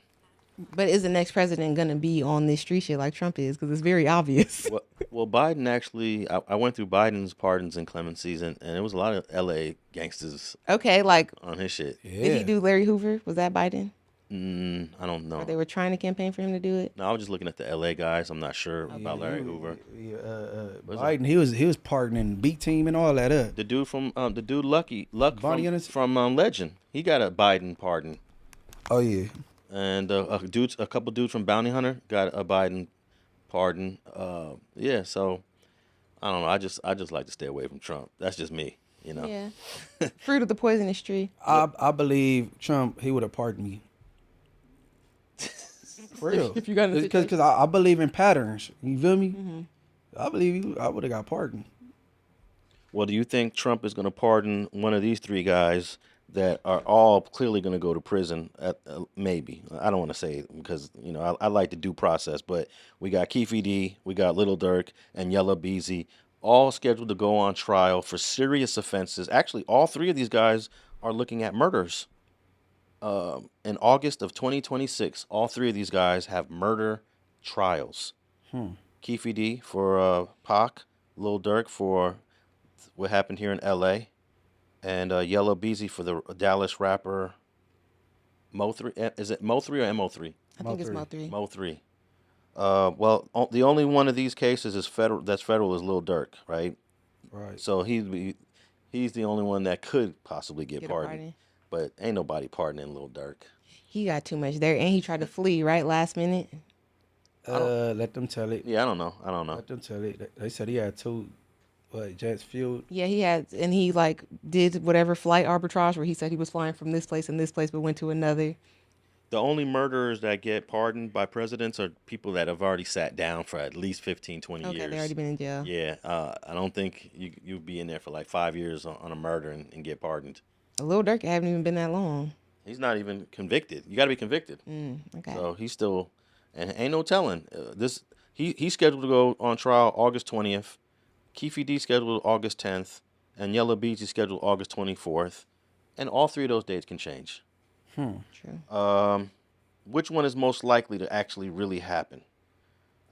But is the next president gonna be on this street shit like Trump is? Because it's very obvious. Well, Biden actually, I went through Biden's pardons and clemencies, and it was a lot of L.A. gangsters Okay, like on his shit. did he do Larry Hoover? Was that Biden? I don't know. Or they were trying to campaign for him to do it? No, I was just looking at the L.A. guys. I'm not sure about Larry Hoover. Biden, he was pardoning B team and all that. The dude from the dude Luck Bonnie and his- from Legend, he got a Biden pardon, Oh yeah. and a couple dudes from Bounty Hunter got a Biden pardon. Yeah, so I don't know. I just like to stay away from Trump. That's just me, you know. Yeah. Fruit of the poisonous tree. I believe Trump, he would have pardoned me. For real. If you got in a Because I believe in patterns. You feel me? I believe I would have got pardoned. Well, do you think Trump is going to pardon one of these three guys that are all clearly going to go to prison? Maybe. I don't want to say it because, you know, I like the due process, but we got Keefe D, we got Little Durk, and Yella Beezy, all scheduled to go on trial for serious offenses. Actually, all three of these guys are looking at murders. In August of 2026, all three of these guys have murder trials. Keefe D for Pac, Lil Durk for what happened here in L.A., and Yella Beezy for the Dallas rapper Mo3. Is it Mo3 or Mo3? I think it's Mo3. Mo3. Well, the only one of these cases is federal. That's federal is Lil Durk, right? Right. So he's the only one that could possibly get Get a pardoned. pardon. But ain't nobody pardoning Lil Durk. He got too much there, and he tried to flee right last minute. Let them tell it. Yeah, I don't know. Let them tell it. They said he had two jets fueled. Yeah, he had, and he like did whatever flight arbitrage where he said he was flying from this place and this place, but went to another. The only murderers that get pardoned by presidents are people that have already sat down for at least 15, 20 Okay, years. they already been in jail. Yeah, I don't think you'd be in there for like 5 years on a murder and get pardoned. Lil Durk haven't even been that long. He's not even convicted. You got to be convicted. Okay. So he's still, and ain't no telling. He's scheduled to go on trial August 20th. Keefe D scheduled August 10th, and Yella Beezy scheduled August 24th, and all three of those dates can change. True. Which one is most likely to actually really happen?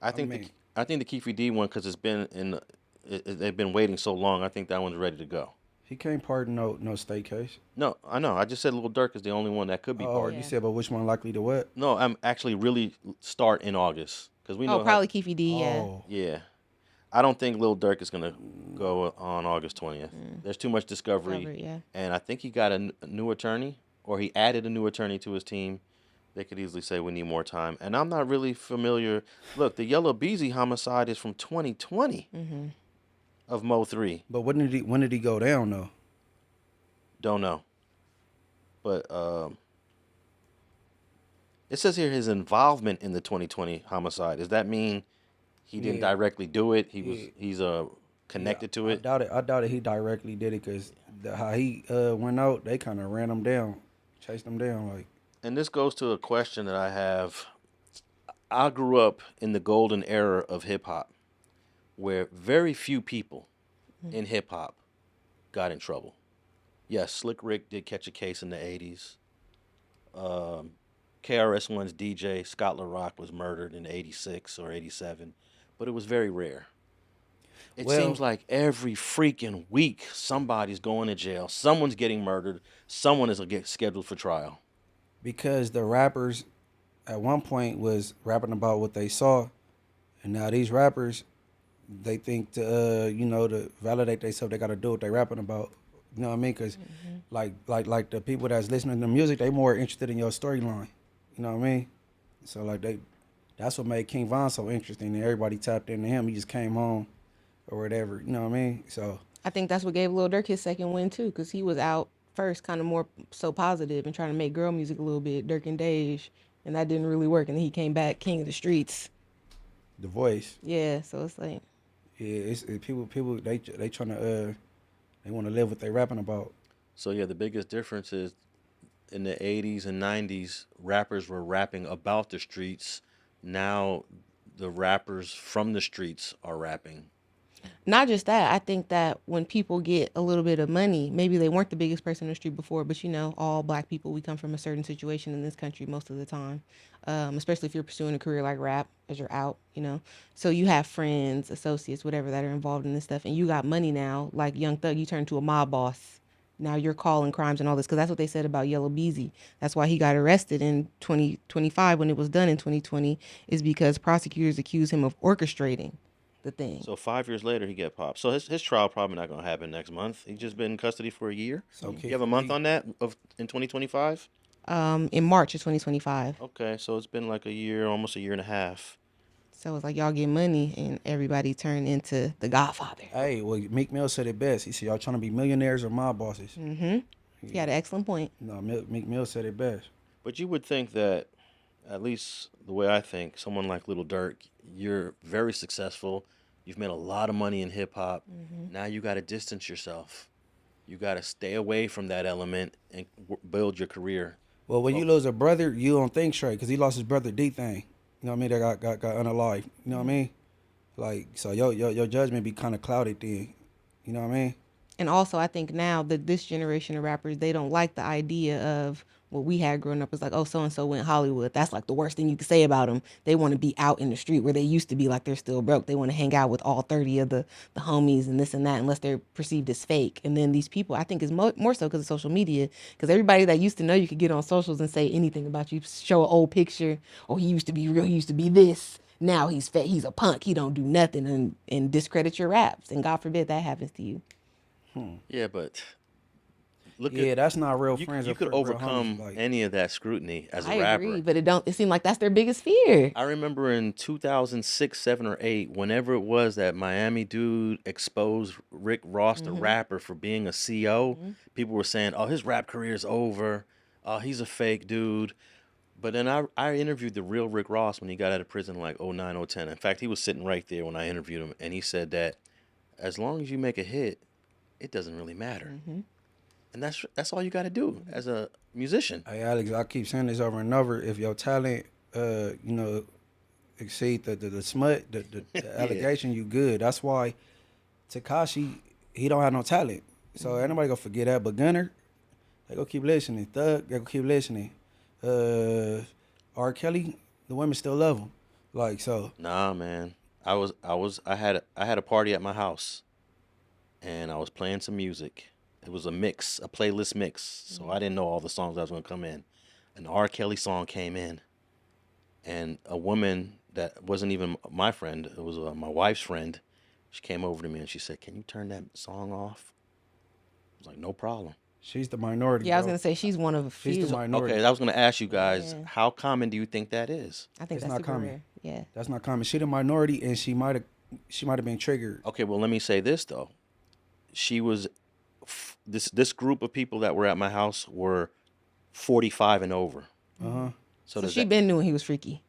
I think the Keefe D one, because it's been they've been waiting so long. I think that one's ready to go. He can't pardon no state case. No, I know. I just said Lil Durk is the only one that could be pardoned. You said, but which one likely to what? No, I'm actually really start in August because we know. Probably Keefe D. Yeah. Oh. Yeah, I don't think Lil Durk is gonna go on August 20th. There's too much discovery, Yeah. and I think he got a new attorney, or he added a new attorney to his team. They could easily say we need more time, and I'm not really familiar. Look, the Yella Beezy homicide is from 2020 of Mo3. But when did he go down though? Don't know. But it says here his involvement in the 2020 homicide. Does that mean he didn't directly do it? He's connected to it? I doubt it he directly did it because how he went out, they kind of ran him down, chased him down like. And this goes to a question that I have. I grew up in the golden era of hip hop where very few people in hip hop got in trouble. Yes, Slick Rick did catch a case in the 80s. KRS-One's DJ, Scott LaRock, was murdered in 86 or 87, but it was very rare. It seems like every freaking week somebody's going to jail, someone's getting murdered, someone is scheduled for trial. Because the rappers at one point was rapping about what they saw, and now these rappers, they think to validate themselves, they got to do what they rapping about. You know what I mean? Because like the people that's listening to music, they more interested in your storyline. You know what I mean? So like that's what made King Von so interesting. And everybody tapped into him. He just came home or whatever. You know what I mean? So I think that's what gave Lil Durk his second win too, because he was out first, kind of more so positive and trying to make girl music a little bit, Durk and Dej, and that didn't really work. And then he came back king of the streets. The Voice. Yeah, so it's like. Yeah, it's people they trying to they want to live what they rapping about. So yeah, the biggest difference is in the 80s and 90s, rappers were rapping about the streets. Now the rappers from the streets are rapping. Not just that. I think that when people get a little bit of money, maybe they weren't the biggest person in the street before, but all black people, we come from a certain situation in this country most of the time, especially if you're pursuing a career like rap as you're out. So you have friends, associates, whatever, that are involved in this stuff, and you got money now. Like Young Thug, you turn into a mob boss. Now you're calling crimes and all this, because that's what they said about Yella Beezy. That's why he got arrested in 2025 when it was done in 2020, is because prosecutors accused him of orchestrating the thing. So 5 years later, he get popped. So his trial probably not gonna happen next month. He just been in custody for a year. So You have a month on that in 2025. In March of 2025. Okay, so it's been like a year, almost a year and a half. So it's like y'all get money and everybody turned into the Godfather. Hey, well, Meek Mill said it best. He said, y'all trying to be millionaires or mob bosses? He had an excellent point. No, Meek Mill said it best. But you would think that, at least the way I think, someone like Little Durk, you're very successful. You've made a lot of money in hip hop. Now you got to distance yourself. You got to stay away from that element and build your career. Well, when you lose a brother, you don't think straight, because he lost his brother D-Thing. You know what I mean? That got unalived. You know what I mean? Like, so your judgment be kind of clouded then. You know what I mean? And also, I think now that this generation of rappers, they don't like the idea of what we had growing up. It's like, oh, so-and-so went Hollywood. That's like the worst thing you could say about them. They want to be out in the street where they used to be like they're still broke. They want to hang out with all 30 of the homies and this and that, unless they're perceived as fake. And then these people, I think, is more so because of social media. Because everybody that used to know you could get on socials and say anything about you, show an old picture, or he used to be real, he used to be this. Now he's fake, he's a punk, he don't do nothing, and discredit your raps. And God forbid that happens to you. Yeah, but look Yeah, that's not real you, friends. you or could real overcome homies, like- any of that scrutiny as a I rapper. agree, but it seem like that's their biggest fear. I remember in 2006, 7, or 8, whenever it was that Miami dude exposed Rick Ross, the rapper, for being a CO, people were saying, oh, his rap career is over. Oh, he's a fake dude. But then I interviewed the real Rick Ross when he got out of prison like 09, 010. In fact, he was sitting right there when I interviewed him, and he said that as long as you make a hit, it doesn't really matter. And that's all you got to do as a musician. Hey, Alex, I keep saying this over and over. If your talent, exceed the smut, the allegation, you good. That's why Tekashi, he don't have no talent. So anybody gonna forget that. But Gunner, they go keep listening. Thug, they go keep listening. R. Kelly, the women still love him. Like, so. Nah, man. I had a party at my house, and I was playing some music. It was a mix, a playlist mix. So I didn't know all the songs that was gonna come in. An R. Kelly song came in, and a woman that wasn't even my friend, it was my wife's friend. She came over to me and she said, "Can you turn that song off?" I was like, "No problem." She's the minority. Yeah, I was bro. going to say she's one of a few. She's the minority. Okay, I was gonna ask you guys, how common do you think that is? I think It's that's not super common. rare. Yeah. That's not common. She the minority, and she might have been triggered. Okay, well, let me say this though. She was this group of people that were at my house were 45 and over. So does she that, been knowing he was freaky.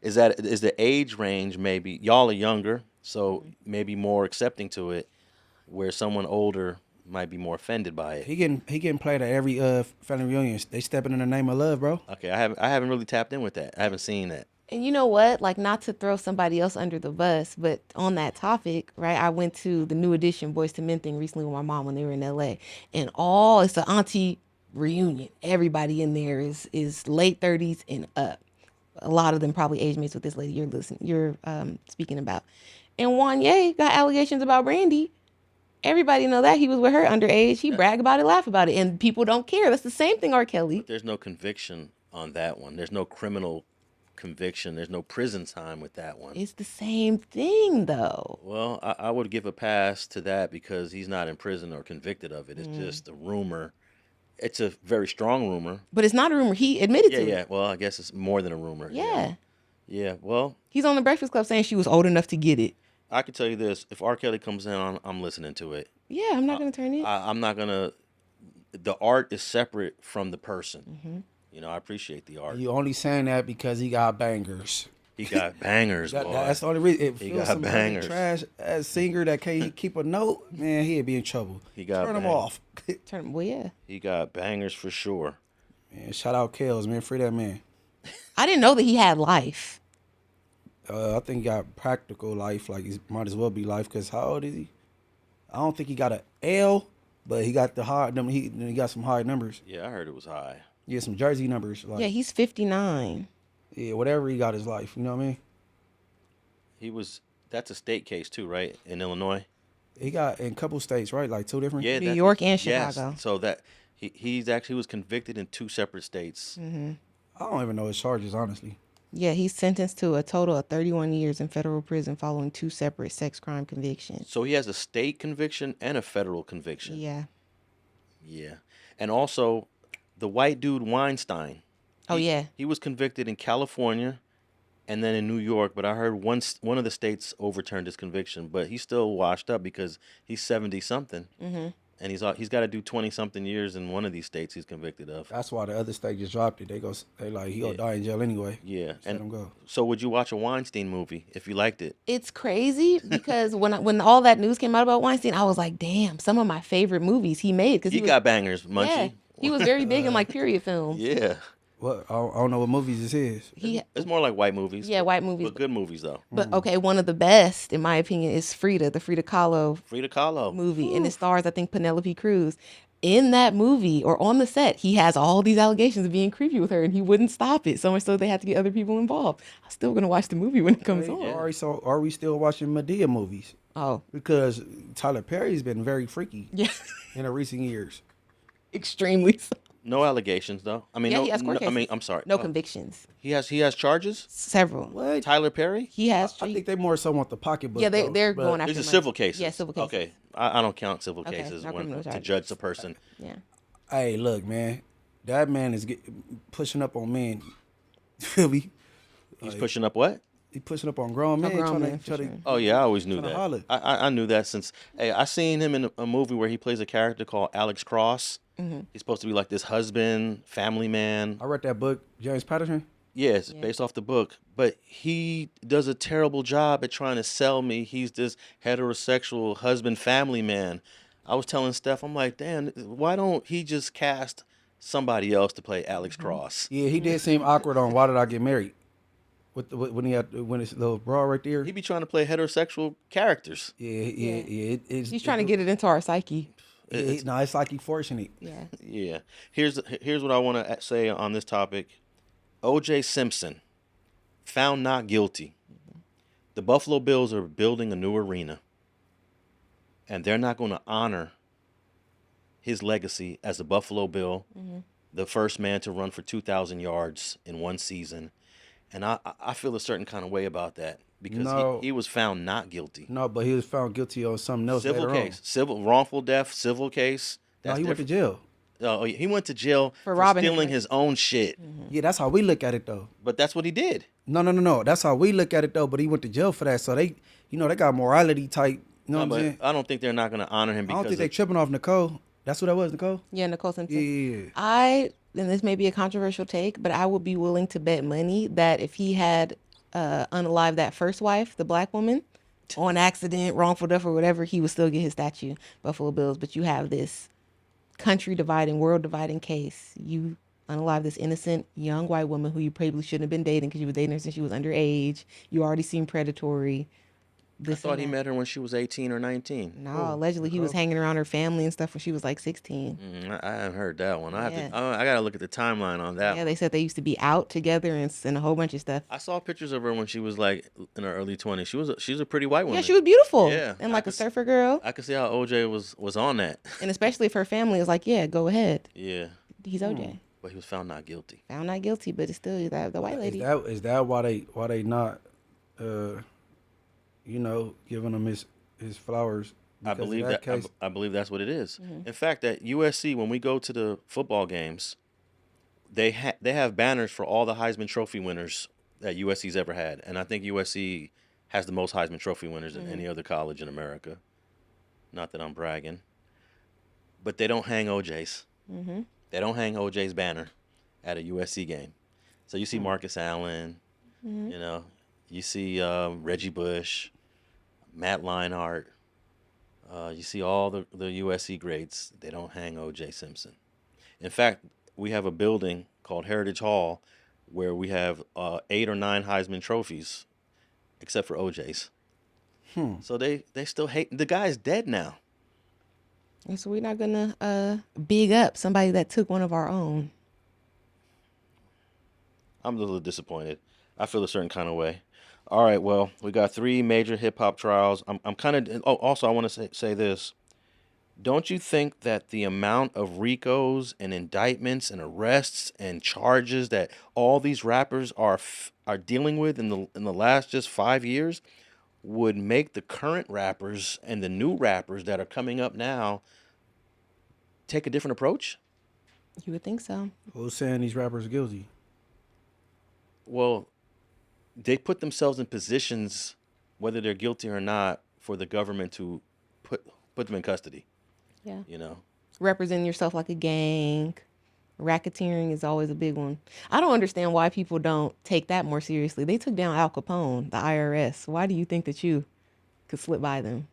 is the age range maybe y'all are younger, so maybe more accepting to it, where someone older might be more offended by it. He getting played at every family reunion. They stepping in the name of love, bro. Okay, I haven't really tapped in with that. I haven't seen that. And you know what? Like, not to throw somebody else under the bus, but on that topic, right? I went to the New Edition Boys to Men thing recently with my mom when they were in LA, and it's an auntie reunion. Everybody in there is late 30s and up. A lot of them probably age mates with this lady you're speaking about. And Wanye got allegations about Brandy. Everybody know that he was with her underage. He brag about it, laugh about it, and people don't care. That's the same thing R. Kelly. But there's no conviction on that one. There's no criminal conviction. There's no prison time with that one. It's the same thing, though. Well, I would give a pass to that because he's not in prison or convicted of it. It's just a rumor. It's a very strong rumor. But it's not a rumor. He admitted to Yeah. it. Well, I guess it's more than a rumor. Yeah. Yeah. Well, He's on the Breakfast Club saying she was old enough to get it. I can tell you this: if R. Kelly comes in, I'm listening to it. Yeah, I'm not going to turn it. I'm not gonna. The art is separate from the person. You know, I appreciate the art. You only saying that because he got bangers. He got bangers, boy. That's the only reason. If He he was got some bangers. trash ass singer that can't keep a note, man, he'd be in trouble. He got Turn him bangers. off. Well, yeah. He got bangers for sure. Man, shout out Kels, man. Free that man. I didn't know that he had life. I think he got practical life. Like, he might as well be life, because how old is he? I don't think he got an L, but he got the high number. He got some high numbers. Yeah, I heard it was high. Yeah, some jersey numbers. Like, Yeah, he's 59. yeah, whatever he got his life. You know what I mean? He was. That's a state case too, right? In Illinois. He got in a couple states, right? Like 2 different. Yeah, New York and yes. Chicago. So that he's actually was convicted in 2 separate states. I don't even know his charges, honestly. Yeah, he's sentenced to a total of 31 years in federal prison following 2 separate sex crime convictions. So he has a state conviction and a federal conviction. Yeah. Yeah, and also the white dude Weinstein. Oh, yeah. He was convicted in California and then in New York, but I heard one of the states overturned his conviction, but he's still washed up because he's 70 something. And he's got to do 20 something years in one of these states he's convicted of. That's why the other state just dropped it. They like, he gonna die in jail anyway. Yeah, Just let him go. So would you watch a Weinstein movie if you liked it? It's crazy because when all that news came out about Weinstein, I was like, damn, some of my favorite movies he made. Cause He got bangers, Munchie. Yeah, he was very big in like period films. Yeah. What? I don't know what movies this is. It's more like white movies. Yeah, white movies. But good movies, though. But okay, one of the best, in my opinion, is the Frida Kahlo Frida Kahlo. movie. And it stars, I think, Penelope Cruz. In that movie, or on the set, he has all these allegations of being creepy with her, and he wouldn't stop it. So much so they had to get other people involved. I'm still going to watch the movie when it comes on. All right, so are we still watching Madea movies? Oh. Because Tyler Perry's been very freaky Yeah. in the recent years. Extremely so. No allegations, though. I mean, Yeah, no, he has court I mean, cases. I'm sorry. No convictions. He has charges? Several. What? Tyler Perry? He has. I think they more so want the pocketbook. Yeah, though, they're but- going after These are money. civil cases. Yeah, civil cases. Okay. I don't count civil Okay, cases not when, criminal to charges. judge the person. Yeah. Hey, look, man. That man is pushing up on men. You feel me? He's pushing up what? He pushing up on grown men. grown trying men, to, for try sure. to, Oh, yeah, I always knew Tryna that. holler. I knew that since, hey, I seen him in a movie where he plays a character called Alex Cross. He's supposed to be like this husband, family man. I read that book, James Patterson. Yeah, it's based off the book. But he does a terrible job at trying to sell me. He's this heterosexual husband, family man. I was telling Steph, I'm like, damn, why don't he just cast somebody else to play Alex Cross? Yeah, he did seem awkward on Why Did I Get Married? When his little bra right there. He be trying to play heterosexual characters. Yeah. He's trying to get it into our psyche. It's like he forcing it. Yeah. Yeah. Here's what I want to say on this topic. O.J. Simpson, found not guilty. The Buffalo Bills are building a new arena, and they're not going to honor his legacy as a Buffalo Bill, the first man to run for 2,000 yards in one season. And I feel a certain kind of way about that because No. he was found not guilty. No, but he was found guilty on something else Civil later case, civil wrongful death, civil case. on. No, That's he went to different. jail. Oh, he went to jail for robbing stealing him. his own shit. Yeah, that's how we look at it though. But that's what he did. No. That's how we look at it though. But he went to jail for that. So they got morality type. You know what I'm But saying? I don't think they're not going to honor him I because don't think they tripping off Nicole. That's what that was, Nicole. Yeah, Nicole Simpson. Yeah. And this may be a controversial take, but I would be willing to bet money that if he had unalived that first wife, the black woman, on accident, wrongful death or whatever, he would still get his statue, Buffalo Bills. But you have this country dividing, world dividing case. You unalive this innocent young white woman who you probably shouldn't have been dating because you were dating her since she was underage. You already seem predatory. I thought he met her when she was 18 or 19. No, allegedly he was hanging around her family and stuff when she was like 16. I haven't heard that one. I Yeah. got to look at the timeline on that. Yeah, they said they used to be out together and a whole bunch of stuff. I saw pictures of her when she was like in her early 20s. She's a pretty white woman. Yeah, she was beautiful. Yeah, And I like a could s- surfer girl. I could see how OJ was on that. And especially if her family is like, yeah, go ahead. Yeah, He's OJ. but he was found not guilty. Found not guilty, but it's still that the white lady. Is that why they not giving him his flowers? I Because of believe that. case? I believe that's what it is. In fact, at USC, when we go to the football games, they have banners for all the Heisman Trophy winners that USC's ever had, and I think USC has the most Heisman Trophy winners than any other college in America. Not that I'm bragging, but they don't hang OJ's. They don't hang OJ's banner at a USC game. So you see Marcus Allen, you see Reggie Bush, Matt Leinart. You see all the USC greats. They don't hang O.J. Simpson. In fact, we have a building called Heritage Hall where we have 8 or 9 Heisman trophies except for OJ's. So they still hate. The guy's dead now. And so we're not gonna big up somebody that took one of our own. I'm a little disappointed. I feel a certain kind of way. All right, well, we got 3 major hip hop trials. I'm kind of. Oh, also, I want to say this. Don't you think that the amount of RICOs and indictments and arrests and charges that all these rappers are dealing with in the last just 5 years would make the current rappers and the new rappers that are coming up now take a different approach? You would think so. Who's saying these rappers are guilty? Well, they put themselves in positions, whether they're guilty or not, for the government to put them in custody. Yeah. You know, Representing yourself like a gang. Racketeering is always a big one. I don't understand why people don't take that more seriously. They took down Al Capone, the IRS. Why do you think that you could slip by them?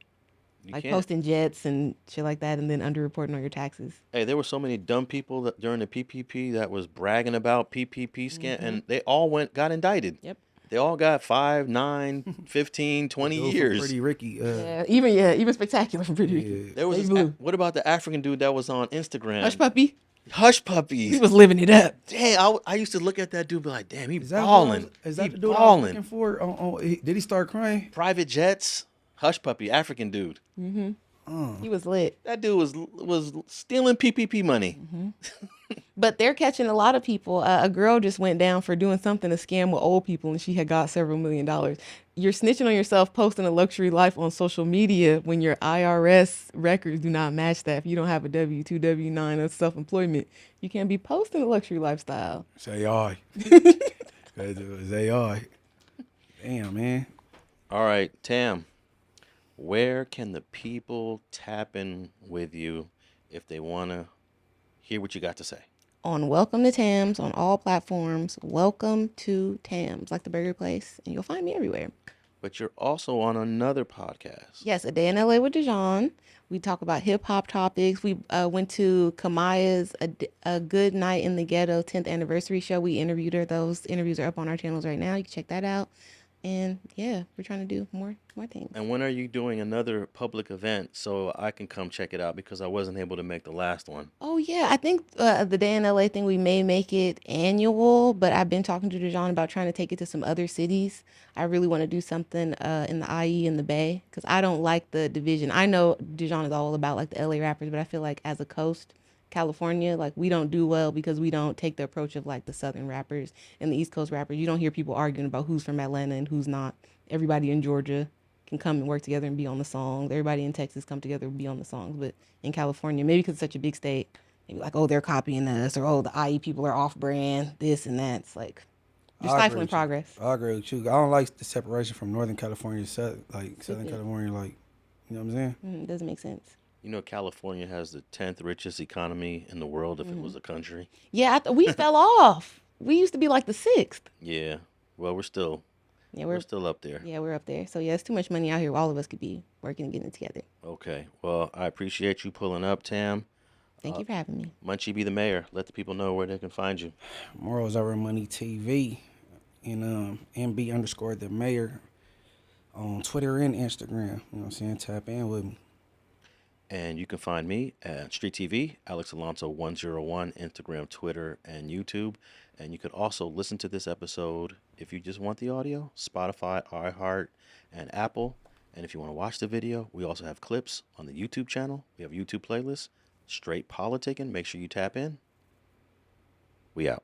you Like can't. posting jets and shit like that and then underreporting on your taxes. Hey, there were so many dumb people that during the PPP that was bragging about PPP scam, and they all got indicted. Yep. They all got 5, 9, 15, 20 Those were years. Pretty Ricky. Even spectacular from Pretty Ricky. There was Baby this, Blue. what about the African dude that was on Instagram? Hush puppy. Hush He Puppies. was living it up. Damn, I used to look at that dude and be like, damn, he Is that balling. Is that He the dude I was balling. looking for? Did he start crying? Private jets. Hush Puppy, African dude. He was lit. That dude was stealing PPP money. But they're catching a lot of people. A girl just went down for doing something to scam with old people, and she had got several $1 million. You're snitching on yourself, posting a luxury life on social media when your IRS records do not match that. If you don't have a W-2, W-9 of self-employment, you can't be posting a luxury lifestyle. It's AI. It's AI. Damn, man. All right, Tam, where can the people tap in with you if they want to hear what you got to say? On Welcome to Tams on all platforms. Welcome to Tams, like the burger place, and you'll find me everywhere. But you're also on another podcast. Yes, A Day in LA with Dijon. We talk about hip hop topics. We went to Kamaya's a Good Night in the Ghetto 10th anniversary show. We interviewed her. Those interviews are up on our channels right now. You can check that out. And yeah, we're trying to do more things. And when are you doing another public event so I can come check it out, because I wasn't able to make the last one? Oh yeah, I think the Day in LA thing, we may make it annual, but I've been talking to Dijon about trying to take it to some other cities. I really want to do something in the IE and the Bay, because I don't like the division. I know Dijon is all about like the LA rappers, but I feel like as a coast, California, like we don't do well because we don't take the approach of like the Southern rappers and the East Coast rappers. You don't hear people arguing about who's from Atlanta and who's not. Everybody in Georgia can come and work together and be on the songs. Everybody in Texas come together and be on the songs. But in California, maybe because it's such a big state, maybe like, oh, they're copying us, or oh, the IE people are off brand, this and that. It's like you're I agree stifling with you. progress. I agree with you. I don't like the separation from Northern California, Southern California, like, you know what I'm saying? It doesn't make sense. You know, California has the 10th richest economy in the world if it was a country. Yeah, we fell off. We used to be like the 6th. Yeah. Well, we're still up there. Yeah, we're up there. So yeah, it's too much money out here. All of us could be working and getting it together. Okay. Well, I appreciate you pulling up, Tam. Thank you for having me. Munchie B the mayor. Let the people know where they can find you. Morals Over Money TV and MB_ the mayor on Twitter and Instagram. You know what I'm saying? Tap in with me. And you can find me at Street TV, Alex Alonso 101, Instagram, Twitter, and YouTube. And you could also listen to this episode if you just want the audio, Spotify, iHeart, and Apple. And if you want to watch the video, we also have clips on the YouTube channel. We have YouTube playlists, Straight Politicking. Make sure you tap in. We out.